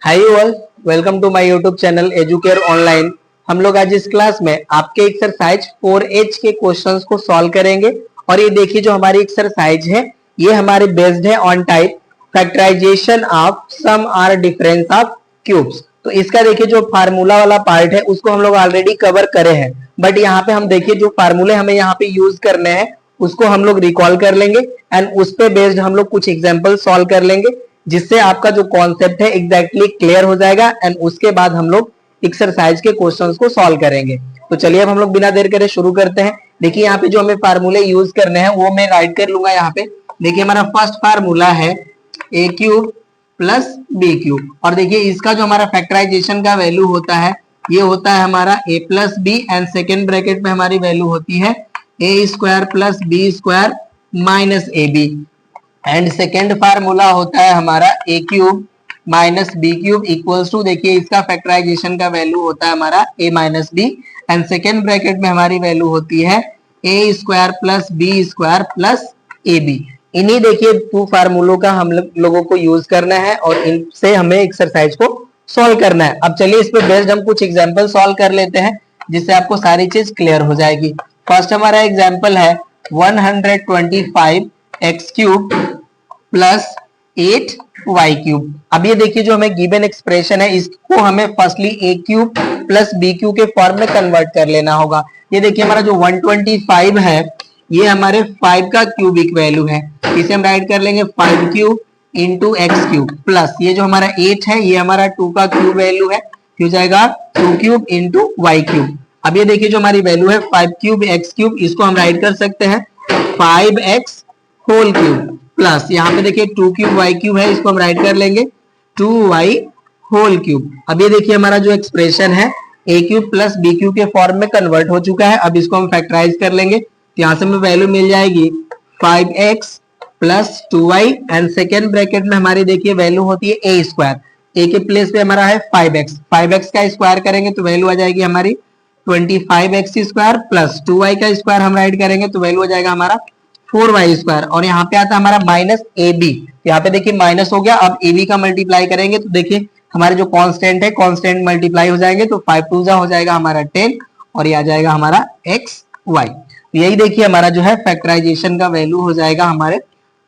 Hi all, welcome to my YouTube channel Educare online. हम लोग आज इस क्लास में आपके एक्सरसाइज 4H के क्वेश्चंस को सॉल्व करेंगे। और ये देखिए जो हमारी एक्सरसाइज है ये हमारे बेस्ड है on type factorization of sum or difference of cubes. तो इसका देखिए जो फार्मूला वाला पार्ट है उसको हम लोग ऑलरेडी कवर करे हैं, बट यहाँ पे हम देखिए जो फार्मूले हमें यहाँ पे यूज करने हैं उसको हम लोग रिकॉल कर लेंगे एंड उस पे बेस्ड हम लोग कुछ एग्जाम्पल सॉल्व कर लेंगे, जिससे आपका जो कॉन्सेप्ट है एग्जैक्टली क्लियर हो जाएगा एंड उसके बाद हम लोग एक्सरसाइज के क्वेश्चंस को सॉल्व करेंगे। तो चलिए अब हम लोग बिना देर करे शुरू करते हैं। देखिए यहाँ पे जो हमें फार्मूले यूज करने हैं वो मैं राइट कर लूंगा यहाँ पे। देखिए हमारा फर्स्ट फार्मूला है ए क्यूब प्लस बी क्यूब, और देखिए इसका जो हमारा फैक्टराइजेशन का वैल्यू होता है ये होता है हमारा A plus B and second bracket में हमारी वैल्यू होती है A square plus B square minus A B. And second formula होता है हमारा A cube minus B cube equals two, देखिए इसका फैक्टराइजेशन का वैल्यू होता है हमारा A minus B and second bracket में हमारी वैल्यू होती है A square plus B square plus A B. इन्हीं देखिए टू फार्मूलों का हम लोगों को यूज करना है और इनसे हमें एक्सरसाइज को सॉल्व करना है। अब चलिए इस पे बेस्ड हम कुछ एग्जाम्पल सॉल्व कर लेते हैं जिससे आपको सारी चीज क्लियर हो जाएगी। फर्स्ट हमारा एग्जाम्पल है 125 x cube plus 8 y cube. अब ये देखिए जो हमें गिवन एक्सप्रेशन है इसको हमें फर्स्टली ए क्यूब प्लस बी क्यूब के फॉर्म में कन्वर्ट कर लेना होगा। ये देखिए हमारा जो 125 है ये हमारे 5 का क्यूबिक वैल्यू है, इसे हम राइट कर लेंगे 5 cube into x cube plus ये जो हमारा 8 है ये हमारा 2 का क्यूब वैल्यू है, हो जाएगा 2 क्यूब इंटू वाई क्यूब। अब ये देखिए जो हमारी वैल्यू है 5 क्यूब एक्स क्यूब, इसको हम राइट कर सकते हैं 5x होल क्यूब प्लस यहाँ पे देखिए 2 क्यूब वाई क्यूब है, इसको हम राइट कर लेंगे 2y होल क्यूब। अब ये देखिए हमारा जो एक्सप्रेशन है ए क्यूब प्लस बी क्यूब के फॉर्म में कन्वर्ट हो चुका है। अब इसको हम फैक्टराइज कर लेंगे तो यहाँ से हमें वैल्यू मिल जाएगी 5x plus 2y and second bracket में हमारी देखिए वैल्यू होती है ए स्क्वायर, ए के प्लेस पे हमारा है 5x का स्क्वायर करेंगे तो वैल्यू आ जाएगी हमारी 25x स्क्वायर प्लस 2y का स्क्वायर हम राइट करेंगे तो वैल्यू आ जाएगा हमारा 4y स्क्वायर। और यहाँ पे आता है हमारा माइनस ए बी, यहाँ पे देखिए माइनस हो गया, अब ए बी का मल्टीप्लाई करेंगे तो देखिए हमारे जो कांस्टेंट है कांस्टेंट मल्टीप्लाई हो जाएंगे तो 5 2 जा हो जाएगा हमारा 10 और ये आ जाएगा हमारा एक्स वाई। तो यही देखिए हमारा जो है फैक्टराइजेशन का वैल्यू हो जाएगा हमारे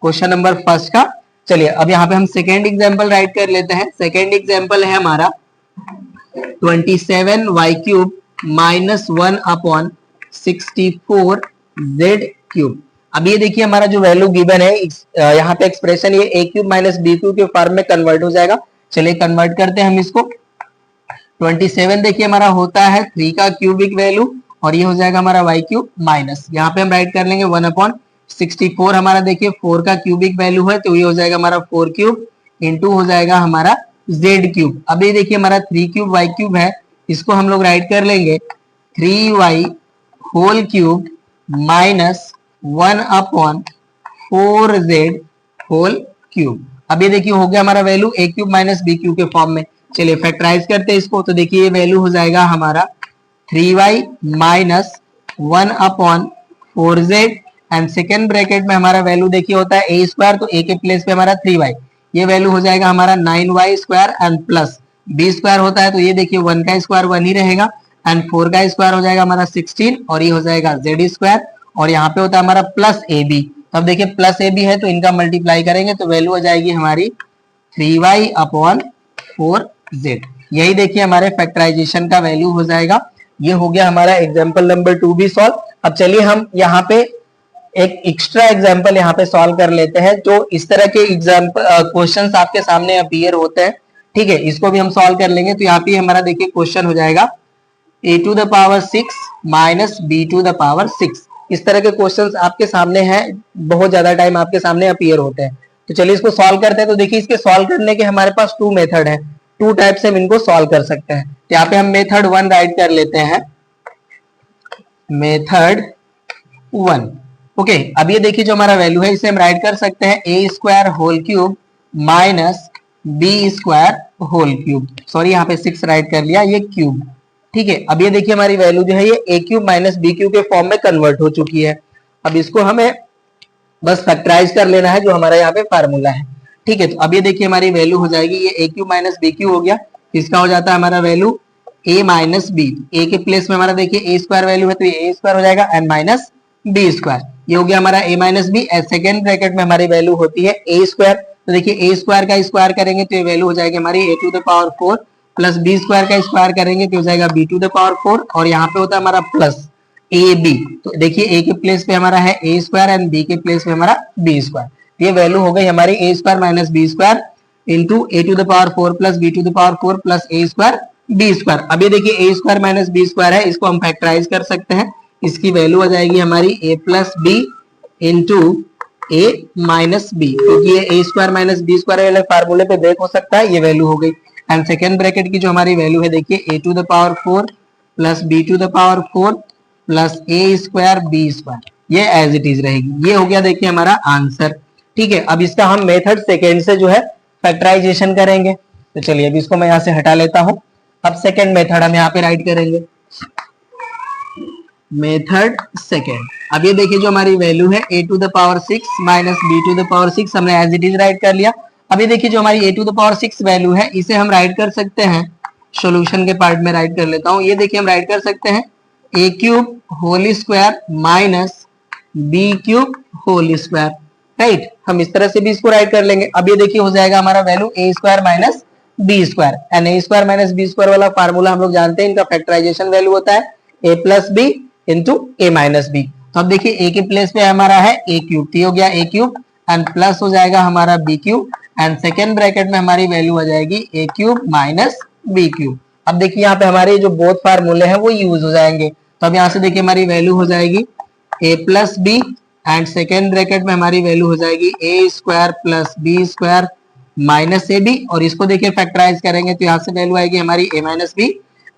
क्वेश्चन नंबर फर्स्ट का। चलिए अब यहाँ पे हम सेकेंड एग्जाम्पल राइट कर लेते हैं। सेकेंड एग्जाम्पल है हमारा 27y cube minus 1 upon 64 z cube. अब ये देखिए हमारा जो वैल्यू गिवन है यहाँ पे एक्सप्रेशन ये ए क्यूब माइनस बी क्यूब के फॉर्म में कन्वर्ट हो जाएगा। चलिए कन्वर्ट करते हैं हम इसको। 27 देखिए हमारा होता है 3 का क्यूबिक वैल्यू और ये हो जाएगा हमारा वाई क्यूब माइनस यहाँ पे हम राइट कर लेंगे 1 अपॉन 64 हमारा देखिए 4 का क्यूबिक वैल्यू है तो ये हो जाएगा हमारा 4 क्यूब इंटू हो जाएगा हमारा z क्यूब। अब ये देखिए हमारा 3 क्यूब वाई क्यूब है, इसको हम लोग राइट कर लेंगे 3y whole cube minus 1 upon 4z whole cube. अब ये देखिए हो गया हमारा value a cube minus B cube के फॉर्म में। चलिए फैक्टराइज करते हैं इसको तो देखिए ये वैल्यू हो जाएगा हमारा 3y minus 1 upon 4z and second bracket में हमारा वैल्यू देखिए होता है ए स्क्वायर तो ए के प्लेस पे हमारा 3y, ये वैल्यू हो जाएगा हमारा 9y square and plus B square होता है तो ये देखिए 1 का स्क्वायर 1 ही रहेगा एंड 4 का स्क्वायर हो जाएगा हमारा 16 और ये हो जाएगा z स्क्वायर और यहाँ पे होता है हमारा प्लस ए बी। तो अब देखिए प्लस ए बी है तो इनका मल्टीप्लाई करेंगे तो वैल्यू हो जाएगी हमारी 3y अपॉन 4z। यही देखिए हमारे फैक्टराइजेशन का वैल्यू हो जाएगा। ये हो गया हमारा एग्जाम्पल नंबर 2 भी सॉल्व। अब चलिए हम यहाँ पे एक एक्स्ट्रा एग्जाम्पल यहाँ पे सॉल्व कर लेते हैं जो इस तरह के एग्जाम्पल क्वेश्चंस आपके सामने अपीयर होते हैं, ठीक है, इसको भी हम सॉल्व कर लेंगे। तो यहाँ पे हमारा देखिए क्वेश्चन हो जाएगा a to the power 6 minus b to the power 6। इस तरह के क्वेश्चंस आपके सामने हैं, बहुत ज्यादा टाइम आपके सामने अपीयर होते हैं। तो चलिए इसको सॉल्व करते हैं। तो देखिए इसके सॉल्व करने के हमारे पास 2 मेथड है, 2 टाइप से हम इनको सॉल्व कर सकते हैं। तो यहाँ पे हम मेथड 1 राइट कर लेते हैं, मेथड 1। ओके, अब ये देखिए जो हमारा वैल्यू है इसे हम राइट कर सकते हैं A square whole cube minus B square whole cube. Sorry यहाँ पे 6 राइट कर लिया, ये क्यूब, ठीक है। अब ये देखिए हमारी वैल्यू जो है ये ए क्यूब माइनस बी क्यूब के फॉर्म में कन्वर्ट हो चुकी है। अब इसको हमें बस फैक्टराइज कर लेना है जो हमारा यहाँ पे फार्मूला है, ठीक है, तो अब ये देखिए हमारी वैल्यू हो जाएगी, ये ए क्यू माइनस बी क्यू हो गया, इसका हो जाता है हमारा वैल्यू ए माइनस बी। ए के प्लेस में हमारा देखिए ए स्क्वायर वैल्यू है, तो ये ए स्क्वायर हो जाएगा एन माइनस बी स्क्वायर। ये हो गया हमारा A minus B. Second bracket में हमारी वैल्यू होती है ए स्क्वायर, तो देखिए ए स्क्वायर का स्क्वायर करेंगे तो ये वैल्यू हो जाएगी हमारी A to the power 4 plus B square का स्क्वायर करेंगे तो हो जाएगा बी टू द पावर 4, और यहाँ पे होता है हमारा प्लस ए बी। तो देखिए ए के प्लेस पे हमारा है ए स्क्वायर एंड बी के प्लेस पे हमारा बी स्क्वायर। ये वैल्यू हो गई हमारी A square minus B square into A to the power 4 plus B to the power 4 plus A square B square. अब ये देखिए A square minus B square है, इसको हम फैक्टराइज कर सकते हैं। इसकी वैल्यू आ जाएगी हमारी ए प्लस बी इंटू ए माइनस बी, क्योंकि ये A square minus B square वाले फार्मूले पे ब्रेक हो सकता है, ये वैल्यू हो गई। एंड सेकेंड ब्रैकेट की जो हमारी वैल्यू है देखिए A to the power 4 plus B to the power 4 plus A square B square, ये एज इट इज रहेगी। ये हो गया देखिए हमारा आंसर। ठीक है, अब इसका हम मेथड सेकेंड से जो है फैक्टराइजेशन करेंगे। तो चलिए अभी इसको मैं यहाँ से हटा लेता हूं। अब सेकेंड मेथड हम यहाँ पे राइट करेंगे, मेथड सेकेंड। अब ये देखिए जो हमारी वैल्यू है A to the power 6 minus B to the power 6 हमने एज इट इज राइट कर लिया। अब ये देखिए जो हमारी A to the power 6 value है इसे हम राइट कर सकते हैं, सॉल्यूशन के पार्ट में राइट कर लेता हूं। ये देखिए हम राइट कर सकते हैं A cube whole square minus B cube whole square, right. हम इस तरह से भी इसको राइट कर लेंगे। अब ये देखिए हो जाएगा हमारा value a square minus B square, and a square minus B square वाला फार्मूला हम लोग जानते हैं, इनका फैक्टराइजेशन वैल्यू होता है ए प्लस बी इंटू ए माइनस बी। तो अब देखिए ए के प्लेस पे हमारा है ए क्यूब, तो हो गया ए क्यूब एंड प्लस हो जाएगा हमारा b cube, and second bracket में हमारी वैल्यू आ जाएगी a cube minus B cube. अब देखिए यहाँ पे हमारे जो बोथ फार्मूले हैं वो यूज हो जाएंगे। तो अब यहाँ से देखिए हमारी वैल्यू हो जाएगी A plus B and second bracket में हमारी वैल्यू हो जाएगी A square plus B square minus A B, और इसको देखिए फैक्टराइज करेंगे तो यहाँ से वैल्यू आएगी हमारी A minus B,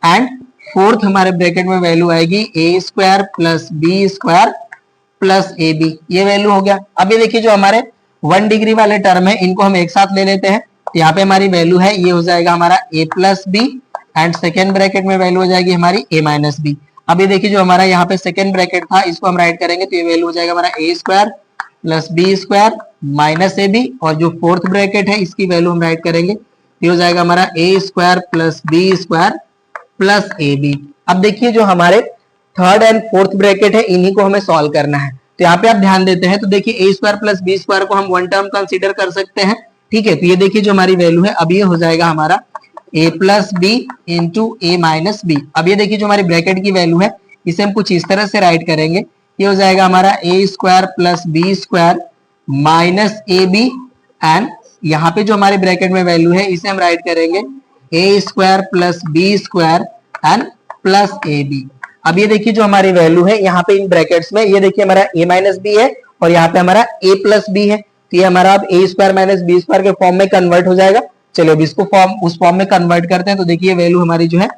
and fourth हमारे ब्रैकेट में वैल्यू आएगी A square plus B square plus A B. ये वैल्यू हो गया। अब ये देखिए जो हमारे 1 डिग्री वाले टर्म है इनको हम एक साथ ले लेते हैं। तो यहाँ पे हमारी वैल्यू है, ये हो जाएगा हमारा A plus B and second bracket में वैल्यू हो जाएगी हमारी ए माइनस बी। अब ये देखिए जो हमारा यहाँ पे सेकेंड ब्रैकेट था इसको हम राइट करेंगे तो ये वैल्यू हो जाएगा हमारा A square plus B square minus A B, और जो फोर्थ ब्रैकेट है इसकी वैल्यू हम राइट करेंगे ये हो जाएगा हमारा A square plus B square plus A B. अब देखिए जो हमारे थर्ड एंड फोर्थ ब्रैकेट है इन्हीं को हमें सॉल्व करना है। तो यहाँ पे आप ध्यान देते हैं तो देखिए A square plus B square को हम वन टर्म कंसीडर कर सकते हैं। ठीक है, तो ये देखिए जो हमारी वैल्यू है अब ये हो जाएगा हमारा A plus B into A minus B. अब ये देखिए जो हमारी ब्रैकेट की वैल्यू है इसे हम कुछ इस तरह से राइट करेंगे, ये हो जाएगा हमारा A square plus B square minus A B, and यहाँ पे जो हमारे ब्रैकेट में वैल्यू है इसे हम राइट करेंगे A square plus B square and plus A B. अब ये देखिए जो हमारी वैल्यू है यहाँ पे इन ब्रैकेट्स में ये देखिए हमारा ए माइनस बी है और यहाँ पे हमारा ए प्लस बी है, तो ये हमारा अब ए स्क्वायर माइनस बी स्क्वायर के फॉर्म में कन्वर्ट हो जाएगा। चलिए अब इसको उस फॉर्म में कन्वर्ट करते हैं। तो देखिए वैल्यू हमारी जो है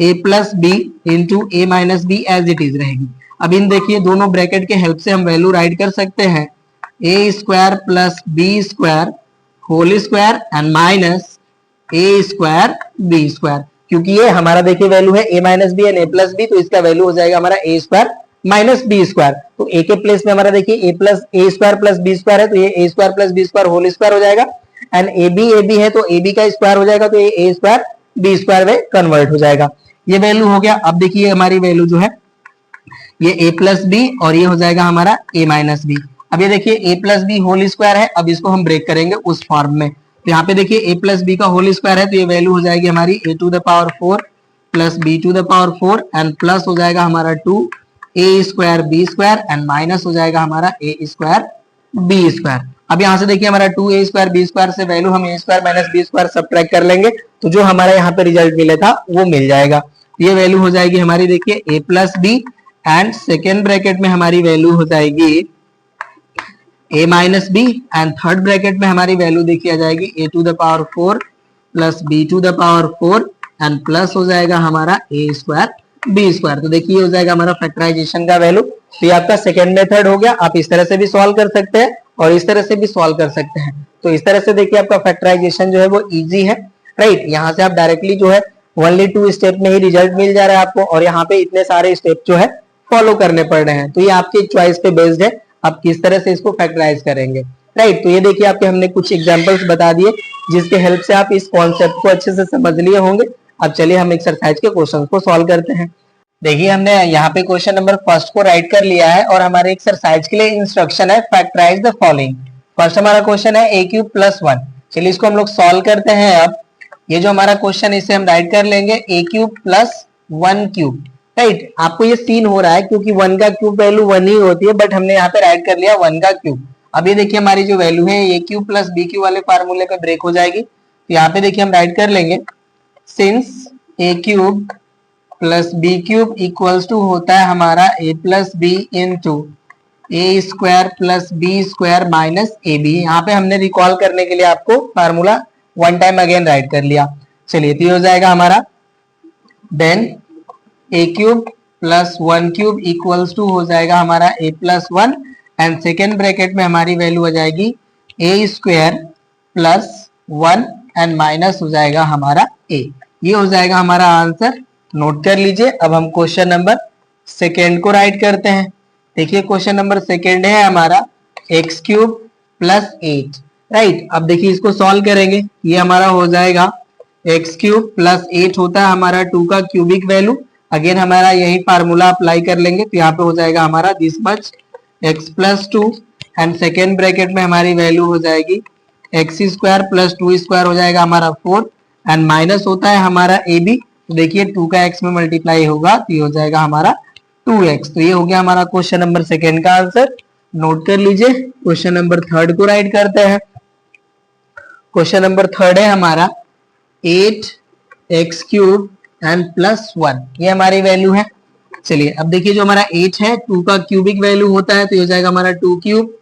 ए plus B into A minus B as it is रहेगी। अब इन देखिए दोनों ब्रैकेट के हेल्प से हम वैल्यू राइट कर सकते हैं A square plus B square whole square and minus A square B square, क्योंकि ये हमारा देखिए वैल्यू है A minus B and A plus B, तो इसका वैल्यू हो जाएगा हमारा A square minus B square. तो ए के प्लेस में हमारा देखिए A square plus B square है, तो ये A square plus B square whole square हो जाएगा, एंड ए बी है तो ए बी का स्क्वायर हो जाएगा, तो ये ए स्क्वायर बी स्क्वायर में कन्वर्ट हो जाएगा। ये वैल्यू हो गया। अब देखिए हमारी वैल्यू जो है ये ए प्लस बी और ये हो जाएगा हमारा ए माइनस बी। अब ये देखिए A plus B whole square है, अब इसको हम ब्रेक करेंगे उस फॉर्म में। तो यहाँ पे देखिए ए प्लस बी का होल स्क्वायर है, तो ये वैल्यू हो जाएगी हमारी A to the power 4 plus B to the power 4 and plus हो जाएगा हमारा 2 A square B square and minus हो जाएगा हमारा ए स्क्वायर बी स्क्वायर। अब यहाँ से देखिए हमारा 2 ए स्क्वायर बी स्क्वायर से वैल्यू हम A square minus B square subtract कर लेंगे, तो जो हमारा यहाँ पे रिजल्ट मिला था वो मिल जाएगा। ये वैल्यू हो जाएगी हमारी देखिए A plus B and second bracket में हमारी वैल्यू हो जाएगी a minus B and third bracket में हमारी वैल्यू देखी आ जाएगी a to the power 4 plus b to the power 4 and plus हो जाएगा हमारा a स्क्वायर b स्क्वायर। तो देखिए हो जाएगा हमारा फैक्टराइजेशन का वैल्यू। तो ये आपका सेकेंड मेथड हो गया। आप इस तरह से भी सॉल्व कर सकते हैं और इस तरह से भी सॉल्व कर सकते हैं। तो इस तरह से देखिए आपका फैक्टराइजेशन जो है वो इजी है, राइट। यहाँ से आप डायरेक्टली जो है ओनली 2 स्टेप में ही रिजल्ट मिल जा रहा है आपको, और यहाँ पे इतने सारे स्टेप जो है फॉलो करने पड़ रहे हैं। तो ये आपकी चॉइस पे बेस्ड है, आप किस तरह से इसको फैक्टराइज करेंगे। राइट। तो ये देखिए आपके हमने कुछ एग्जांपल्स बता दिए जिसके हेल्प से आप इस कॉन्सेप्ट को अच्छे से समझ लिए होंगे। अब चलिए हम एक्सरसाइज के क्वेश्चन को सॉल्व करते हैं। देखिए हमने यहाँ पे क्वेश्चन नंबर फर्स्ट को राइट कर लिया है और हमारे एक्सरसाइज के लिए इंस्ट्रक्शन है फैक्टराइज द फॉलोइंग। फर्स्ट हमारा क्वेश्चन है a क्यूब प्लस 1। चलिए इसको हम लोग सॉल्व करते हैं। अब ये जो हमारा क्वेश्चन इसे हम राइट कर लेंगे a cube plus 1 cube. Right, आपको ये सीन हो रहा है क्योंकि 1 का क्यूब वैल्यू 1 ही होती है, बट हमने यहाँ पे राइट कर लिया 1 का क्यूब। अब ये देखिए हमारी जो वैल्यू है a cube plus b cube वाले फार्मूले पे ब्रेक हो जाएगी। तो यहाँ पे देखिए हम राइट कर लेंगे since a cube plus B cube equals to होता है हमारा a plus B into a square plus B square minus A b. यहाँ पे हमने रिकॉल करने के लिए आपको formula one time again write कर लिया। चलिए तो ये हो जाएगा हमारा then a cube plus 1 cube equals to हो जाएगा हमारा a plus 1 and second bracket में हमारी वैल्यू हो जाएगी a square plus 1 and minus हो जाएगा हमारा a। ये हो जाएगा हमारा आंसर, नोट कर लीजिए। अब हम क्वेश्चन नंबर सेकेंड को राइट करते हैं। देखिए क्वेश्चन नंबर सेकेंड है हमारा एक्स क्यूब प्लस 8। राइट, अब देखिए इसको सॉल्व करेंगे। ये हमारा हो जाएगा एक्स क्यूब प्लस 8 होता है हमारा 2 का क्यूबिक वैल्यू। अगेन हमारा यही फार्मूला अप्लाई कर लेंगे तो यहाँ पे हो जाएगा हमारा this much x plus 2 and second bracket में हमारी वैल्यू हो जाएगी एक्स स्क्वायर प्लस 2 स्क्वायर हो जाएगा हमारा 4 एंड माइनस होता है हमारा ए बी। तो देखिए 2 का x में मल्टीप्लाई होगा तो ये हो जाएगा हमारा 2x। तो ये हो गया हमारा क्वेश्चन नंबर सेकेंड का आंसर, नोट कर लीजिए। क्वेश्चन नंबर थर्ड को राइट करते हैं। क्वेश्चन नंबर थर्ड है हमारा 8x क्यूब एंड प्लस 1, ये हमारी वैल्यू है। चलिए अब देखिए जो हमारा 8 है 2 का क्यूबिक वैल्यू होता है तो ये हो जाएगा हमारा 2 cube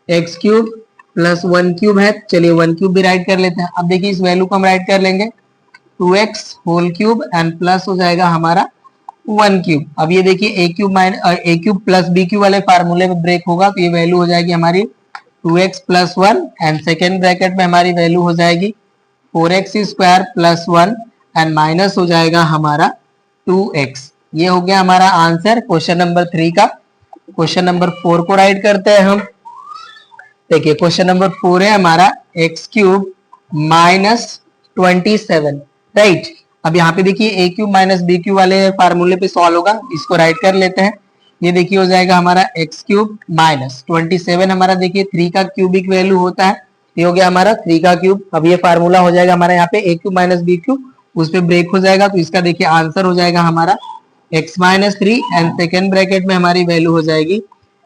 x cube plus 1 cube है। चलिए 1 क्यूब भी राइट कर लेते हैं। अब देखिए इस वैल्यू को हम राइट कर लेंगे 2x whole cube and plus हो जाएगा हमारा 1 क्यूब। अब ये देखिए a cube plus b cube वाले फार्मूले में ब्रेक होगा तो ये वैल्यू हो जाएगी हमारी 2x plus 1 and second bracket में हमारी वैल्यू हो जाएगी 4x square plus 1 and minus हो जाएगा हमारा 2x। ये हो गया हमारा आंसर क्वेश्चन नंबर 3 का। क्वेश्चन नंबर 4 को राइट करते हैं हम। देखिए क्वेश्चन नंबर 4 है हमारा एक्स क्यूब माइनस 27। राइट, अब यहाँ पे देखिए A cube minus B cube वाले फार्मूले पे सॉल्व होगा, इसको राइट कर लेते हैं। ये देखिए हो जाएगा हमारा एक्स क्यूब माइनस 27 हमारा देखिए 3 का क्यूबिक वैल्यू होता है, ये हो गया हमारा 3 का क्यूब। अब ये फार्मूला हो जाएगा हमारा यहाँ पे ए क्यूब माइनस बी क्यूब, उस पर ब्रेक हो जाएगा तो इसका देखिए आंसर हो जाएगा हमारा x minus 3 and second bracket में हमारी वैल्यू हो जाएगी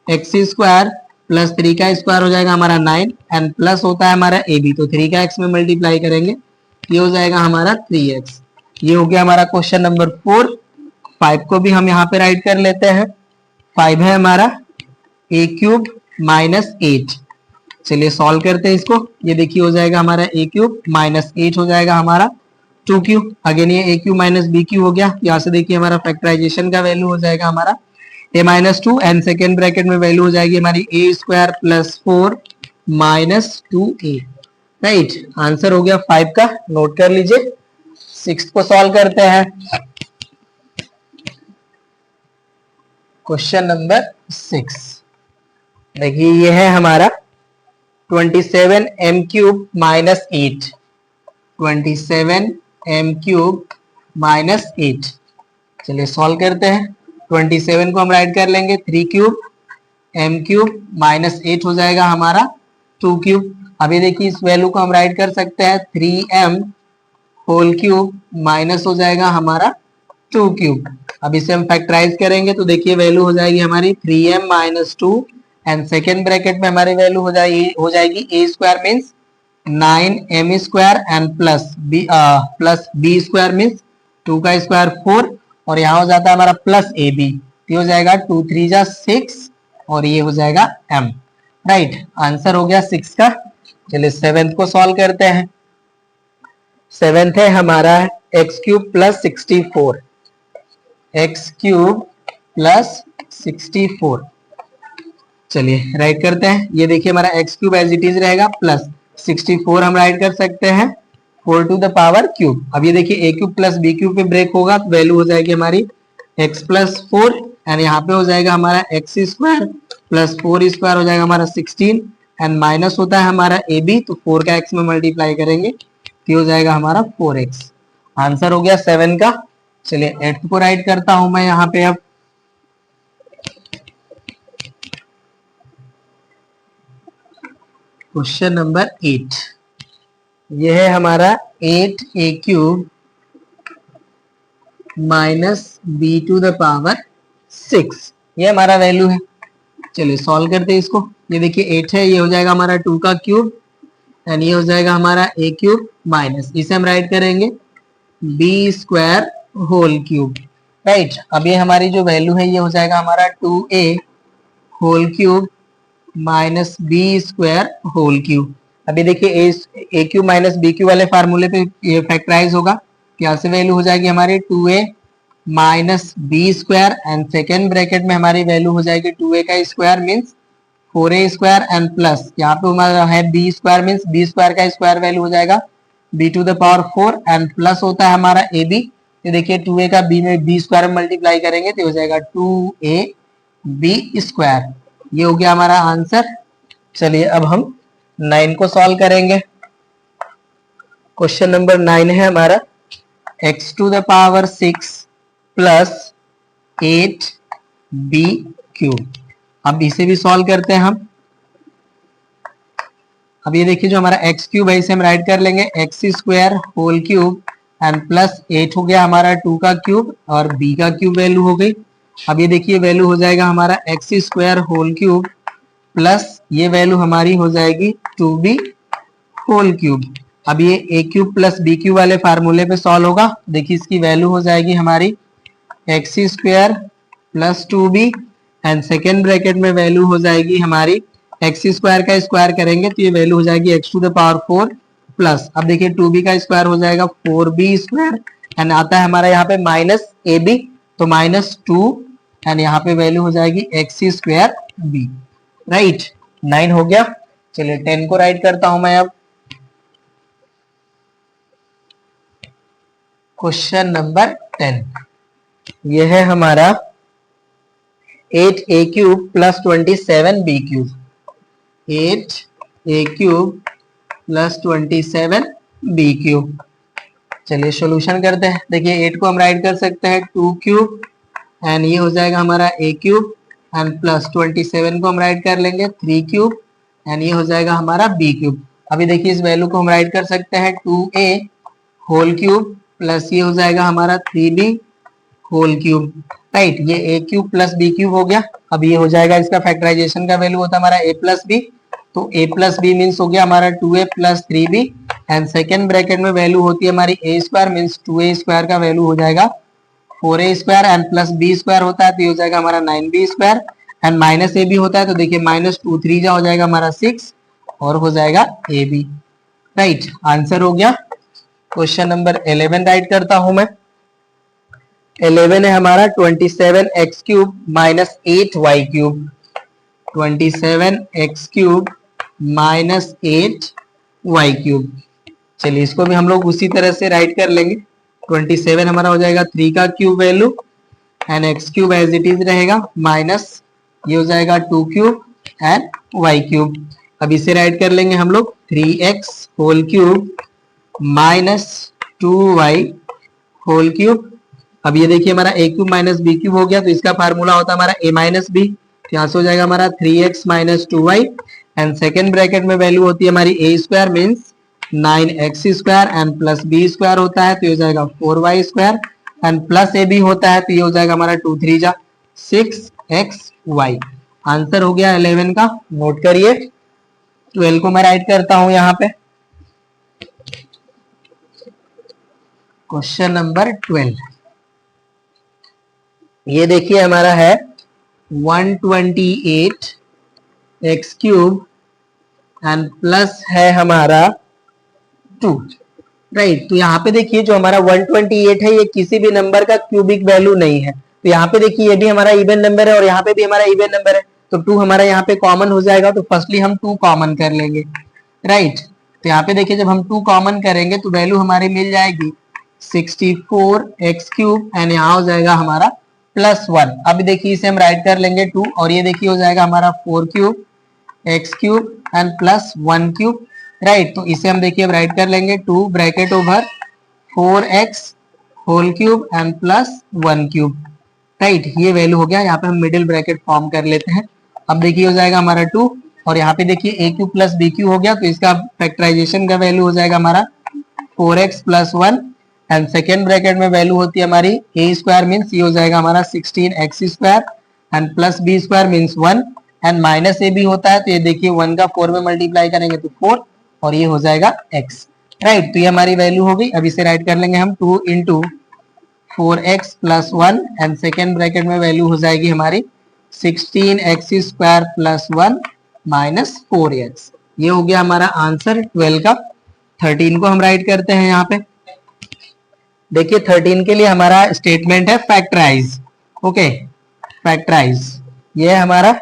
एक्स स्क्वायर प्लस 3 का स्क्वायर हो जाएगा हमारा 9 एंड प्लस होता है हमारा ए बी, तो 3 का एक्स में मल्टीप्लाई करेंगे ये हो जाएगा हमारा 3x। ये हो गया हमारा क्वेश्चन नंबर 4। 5 को भी हम यहाँ पे राइट कर लेते हैं। 5 है हमारा a क्यूब माइनस 8। चलिए सॉल्व करते हैं इसको। ये देखिए हो जाएगा हमारा a क्यूब माइनस 8 हो जाएगा हमारा 2 क्यूब। अगेन ये a cube minus b cube हो गया। यहाँ से देखिए हमारा फैक्टराइजेशन का वैल्यू हो जाएगा हमारा a minus 2 and second bracket में वैल्यू हो जाएगी हमारी a square plus 4 minus 2a। Right, answer हो गया 5 का, नोट कर लीजिए। 6 को सॉल्व करते हैं। क्वेश्चन नंबर 6 देखिए ये है हमारा 27 m cube minus 8। 27 m cube minus 8। चलिए सॉल्व करते हैं। 27 को हम राइट कर लेंगे 3 क्यूब m क्यूब माइनस 8 हो जाएगा हमारा 2 क्यूब। अभी देखिए इस वैल्यू को हम राइट कर सकते हैं 3m होल क्यूब माइनस हो जाएगा हमारा 2 क्यूब। अब इसे हम फैक्टराइज करेंगे तो देखिए वैल्यू हो जाएगी हमारी 3m minus 2 and second bracket में हमारी वैल्यू हो जाएगी a square means 9m square and plus b square means 2 का स्क्वायर 4 और यहाँ हो जाता है हमारा प्लस ए बी, ये हो जाएगा 2 3 जा 6 और ये हो जाएगा m। राइट, आंसर हो गया 6 का। चलिए 7th को सॉल्व करते हैं। 7th है हमारा x cube plus 64। X cube plus 64। चलिए राइट करते हैं। ये देखिए हमारा x cube as it is रहेगा प्लस 64 हम राइट कर सकते हैं 4 टू द पावर क्यूब। अब ये देखिए a cube plus b cube पे ब्रेक होगा तो वैल्यू हो जाएगी हमारी x प्लस 4 एंड यहाँ पे हो जाएगा हमारा एक्स स्क्वायर प्लस 4 स्क्वायर हो जाएगा हमारा 16 एंड माइनस होता है हमारा ए बी, तो 4 का x में मल्टीप्लाई करेंगे तो हो जाएगा हमारा 4x। आंसर हो गया 7 का। चलिए 8 को राइट करता हूं मैं यहाँ पे। अब क्वेश्चन नंबर 8, ये है हमारा 8a³ minus B to the power 6, ये हमारा वैल्यू है। चलिए सॉल्व करते हैं इसको। ये देखिए 8 है, ये हो जाएगा हमारा 2 का क्यूब एंड ये हो जाएगा हमारा a³ माइनस, इसे हम राइट करेंगे b² होल क्यूब, राइट। अब ये हमारी जो वैल्यू है ये हो जाएगा हमारा 2a whole cube minus b² whole cube. अभी देखिए a³ माइनस b³ वाले फार्मूले पे ये फैक्टराइज होगा, यहाँ से वैल्यू हो जाएगी हमारी 2a minus b² and second bracket में हमारी वैल्यू हो जाएगी 2a का square means 4a² and plus यहाँ पे हमारा है b² मीन्स b² का स्क्वायर वैल्यू हो जाएगा b to the power 4 and plus होता है हमारा ab। ये देखिए 2a का b में b² में मल्टीप्लाई करेंगे तो हो जाएगा 2ab²। ये हो गया हमारा आंसर। चलिए अब हम 9 को सॉल्व करेंगे। क्वेश्चन नंबर 9 है हमारा x to the power 6 plus 8b³। अब इसे भी सॉल्व करते हैं हम। अब ये देखिए जो हमारा x³ है इसे हम राइट कर लेंगे x² whole cube and plus 8 हो गया हमारा 2 का क्यूब और b का क्यूब वैल्यू हो गई। अब ये देखिए वैल्यू हो जाएगा हमारा x² होल क्यूब प्लस ये वैल्यू हमारी हो जाएगी 2b होल क्यूब। अब ये a³ प्लस b³ वाले फार्मूले पे सॉल्व होगा। देखिए इसकी वैल्यू हो जाएगी हमारी x² plus 2b and second bracket में वैल्यू हो जाएगी हमारी x² का स्क्वायर करेंगे तो ये वैल्यू हो जाएगी x to the power 4 plus, अब देखिए 2b का स्क्वायर हो जाएगा 4b² एंड आता है हमारा यहाँ पे माइनस ab तो माइनस 2 एंड यहाँ पे वैल्यू हो जाएगी x²b, राइट। 9 हो गया। चलिए 10 को राइट करता हूं मैं अब। क्वेश्चन नंबर 10, ये है हमारा 8a³ plus 27b³। 8a³ plus 27b³। चलिए सॉल्यूशन करते हैं। देखिए 8 को हम राइट कर सकते हैं 2³ एंड ये हो जाएगा हमारा a³ एंड प्लस 27 को हम राइट कर लेंगे 3³ एंड ये हो जाएगा हमारा b³। अभी देखिए इस वैल्यू को हम राइट कर सकते हैं 2a होल क्यूब प्लस ये हो जाएगा हमारा 3b होल क्यूब, राइट। ये a³ प्लस b³ हो गया। अब ये हो जाएगा इसका फैक्टराइजेशन का वैल्यू होता है हमारा a प्लस b, तो a प्लस b मीन्स हो गया हमारा 2a plus 3b and second bracket में वैल्यू होती है हमारी a² मीन्स 2a² का वैल्यू हो जाएगा 4a² एंड प्लस b² होता है तो ये हो जाएगा हमारा 9b² एंड माइनस a भी होता है तो देखिए माइनस 2 3 जा हो जाएगा हमारा 6 और हो जाएगा ab, राइट। आंसर हो गया। क्वेश्चन नंबर 11 राइट करता हूं मैं। 11 है हमारा 27x³ minus 8y³। 27x³ minus 8y³। चलिए इसको भी हम लोग उसी तरह से राइट कर लेंगे। 27 हमारा हो जाएगा 3 का cube value and x³ as it is रहेगा माइनस ये हो जाएगा 2³ एंड y³। अब इसे राइट कर लेंगे हम लोग 3x whole cube minus 2y whole cube. अब ये देखिए हमारा a³ माइनस b³ हो गया तो इसका फार्मूला होता है हमारा a माइनस b, यहाँ से हो जाएगा हमारा 3x minus 2y and second bracket में वैल्यू होती है हमारी a² means 9x² and plus b² होता है तो ये हो जाएगा 4y² एंड प्लस a भी होता है तो ये हो जाएगा हमारा 2 3 जा 6xy। आंसर हो गया 11 का। नोट करिए। 12 को मैं राइट करता हूं यहाँ पे। क्वेश्चन नंबर 12, ये देखिए हमारा है 128x³ एंड प्लस है हमारा 2, राइट। तो यहाँ पे देखिए जो हमारा 128 है ये किसी भी नंबर का क्यूबिक वैल्यू नहीं है, तो यहाँ पे देखिए ये भी हमारा इवन नंबर है और यहाँ पे भी हमारा इवन नंबर है तो 2 हमारा यहाँ पे कॉमन हो जाएगा तो फर्स्टली हम 2 कॉमन कर लेंगे, राइट। तो यहाँ पे देखिए जब हम 2 कॉमन करेंगे तो वैल्यू हमारी मिल जाएगी 64x³ एंड यहाँ हो जाएगा हमारा +1। अब देखिए इसे हम राइट कर लेंगे 2 और ये देखिए हो जाएगा हमारा 4³ x cube and plus 1 cube, right. तो इसे हम देखिए अब राइट कर लेंगे 2 bracket over 4x whole cube and plus 1 cube, right. ये वैल्यू हो गया। यहाँ पे हम मिडिल ब्रैकेट फॉर्म कर लेते हैं। अब देखिए हो जाएगा हमारा 2 और यहाँ पे देखिए A cube plus B cube हो गया, तो इसका फैक्टराइजेशन का वैल्यू हो जाएगा हमारा 4x plus 1 and second bracket में वैल्यू होती है हमारी ए स्क्वायर मीन्स ये हो जाएगा हमारा 16x square and plus B square means 1 and minus A भी होता है, तो ये देखिए 1 का 4 में मल्टीप्लाई करेंगे तो 4 और ये हो जाएगा x, राइट। तो ये हमारी वैल्यू हो गई। अब इसे राइट कर लेंगे हम 2 into 4x plus 1 and second bracket में वैल्यू हो जाएगी हमारी 16x square plus 1 minus 4x। ये हो गया हमारा आंसर 12 का। 13 को हम राइट करते हैं यहाँ पे। देखिए 13 के लिए हमारा स्टेटमेंट है फैक्टराइज, ओके। फैक्टराइज ये है हमारा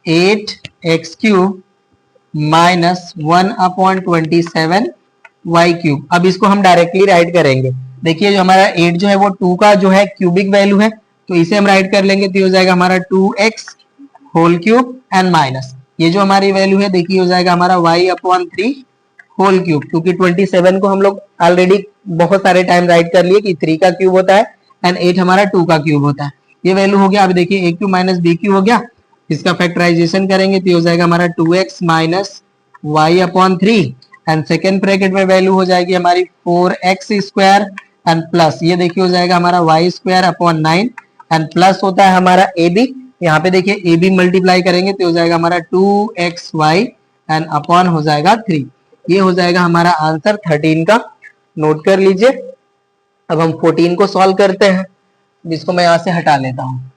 8x cube minus 1/27 y cube. अब इसको हम डायरेक्टली राइट करेंगे। देखिए जो हमारा 8 जो है वो 2 का जो है क्यूबिक वैल्यू है, तो इसे हम राइट कर लेंगे तो हो जाएगा हमारा 2x whole cube and minus ये जो हमारी वैल्यू है देखिए हो जाएगा हमारा y/3 होल क्यूब, क्योंकि 27 को हम लोग ऑलरेडी बहुत सारे टाइम राइट कर लिए कि 3 का क्यूब होता है एंड 8 हमारा 2 का क्यूब होता है। ये वैल्यू हो गया। अब देखिए a cube minus B cube हो गया, इसका फैक्टराइजेशन करेंगे तो हो जाएगा हमारा 2x minus y/3 and second bracket में वैल्यू हो जाएगी हमारी 4x स्क्वायर एंड प्लस ये देखिए हो जाएगा हमारा y square upon 9 and plus होता है हमारा ए बी। यहाँ पे देखिए ए बी मल्टीप्लाई करेंगे तो हो जाएगा हमारा 2xy एंड अपॉन हो जाएगा 3। ये हो जाएगा हमारा आंसर 13 का, नोट कर लीजिए। अब हम 14 को सॉल्व करते हैं, जिसको मैं यहाँ से हटा लेता हूँ।